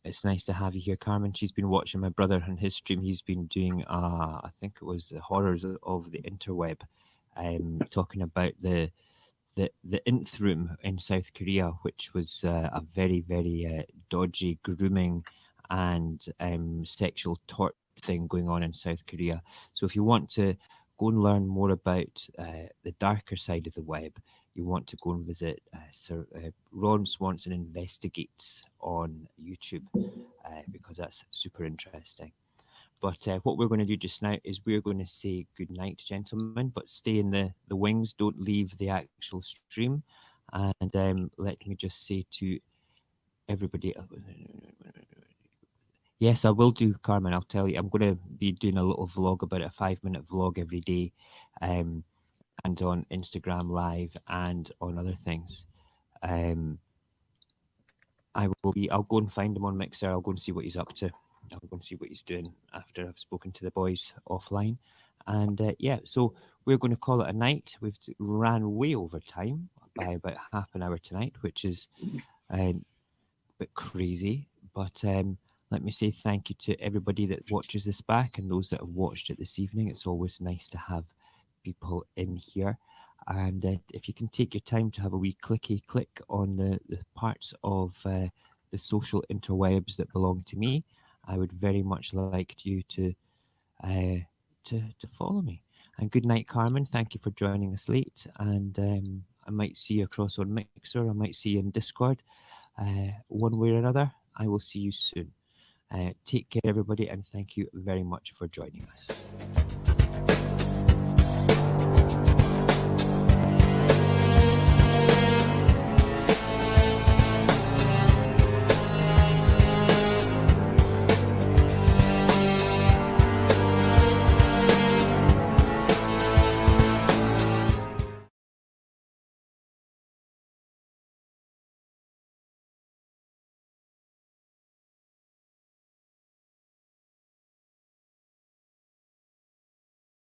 it's nice to have you here, Carmen. She's been watching my brother on his stream. He's been doing, I think it was the horrors of the interweb. talking about the nth room in South Korea, which was a very, very dodgy grooming and sexual tort thing going on in South Korea. So if you want to go and learn more about the darker side of the web, you want to go and visit Ron Swanson Investigates on YouTube, because that's super interesting. But what we're going to do just now is we're going to say good night, gentlemen, but stay in the wings. Don't leave the actual stream. And let me just say to everybody, yes, I will do, Carmen. I'll tell you, I'm going to be doing a little vlog, about a 5-minute vlog every day, and on Instagram Live and on other things. I'll go and find him on Mixer. I'll go and see what he's up to. I'll go and see what he's doing after I've spoken to the boys offline. And yeah, so we're going to call it a night. We've ran way over time by about half an hour tonight, which is a bit crazy. But let me say thank you to everybody that watches this back and those that have watched it this evening. It's always nice to have people in here. And if you can take your time to have a wee click on the parts of the social interwebs that belong to me, I would very much like you to follow me. And good night, Carmen. Thank you for joining us late. And I might see you across on Mixer. I might see you in Discord. One way or another, I will see you soon. Take care, everybody, and thank you very much for joining us.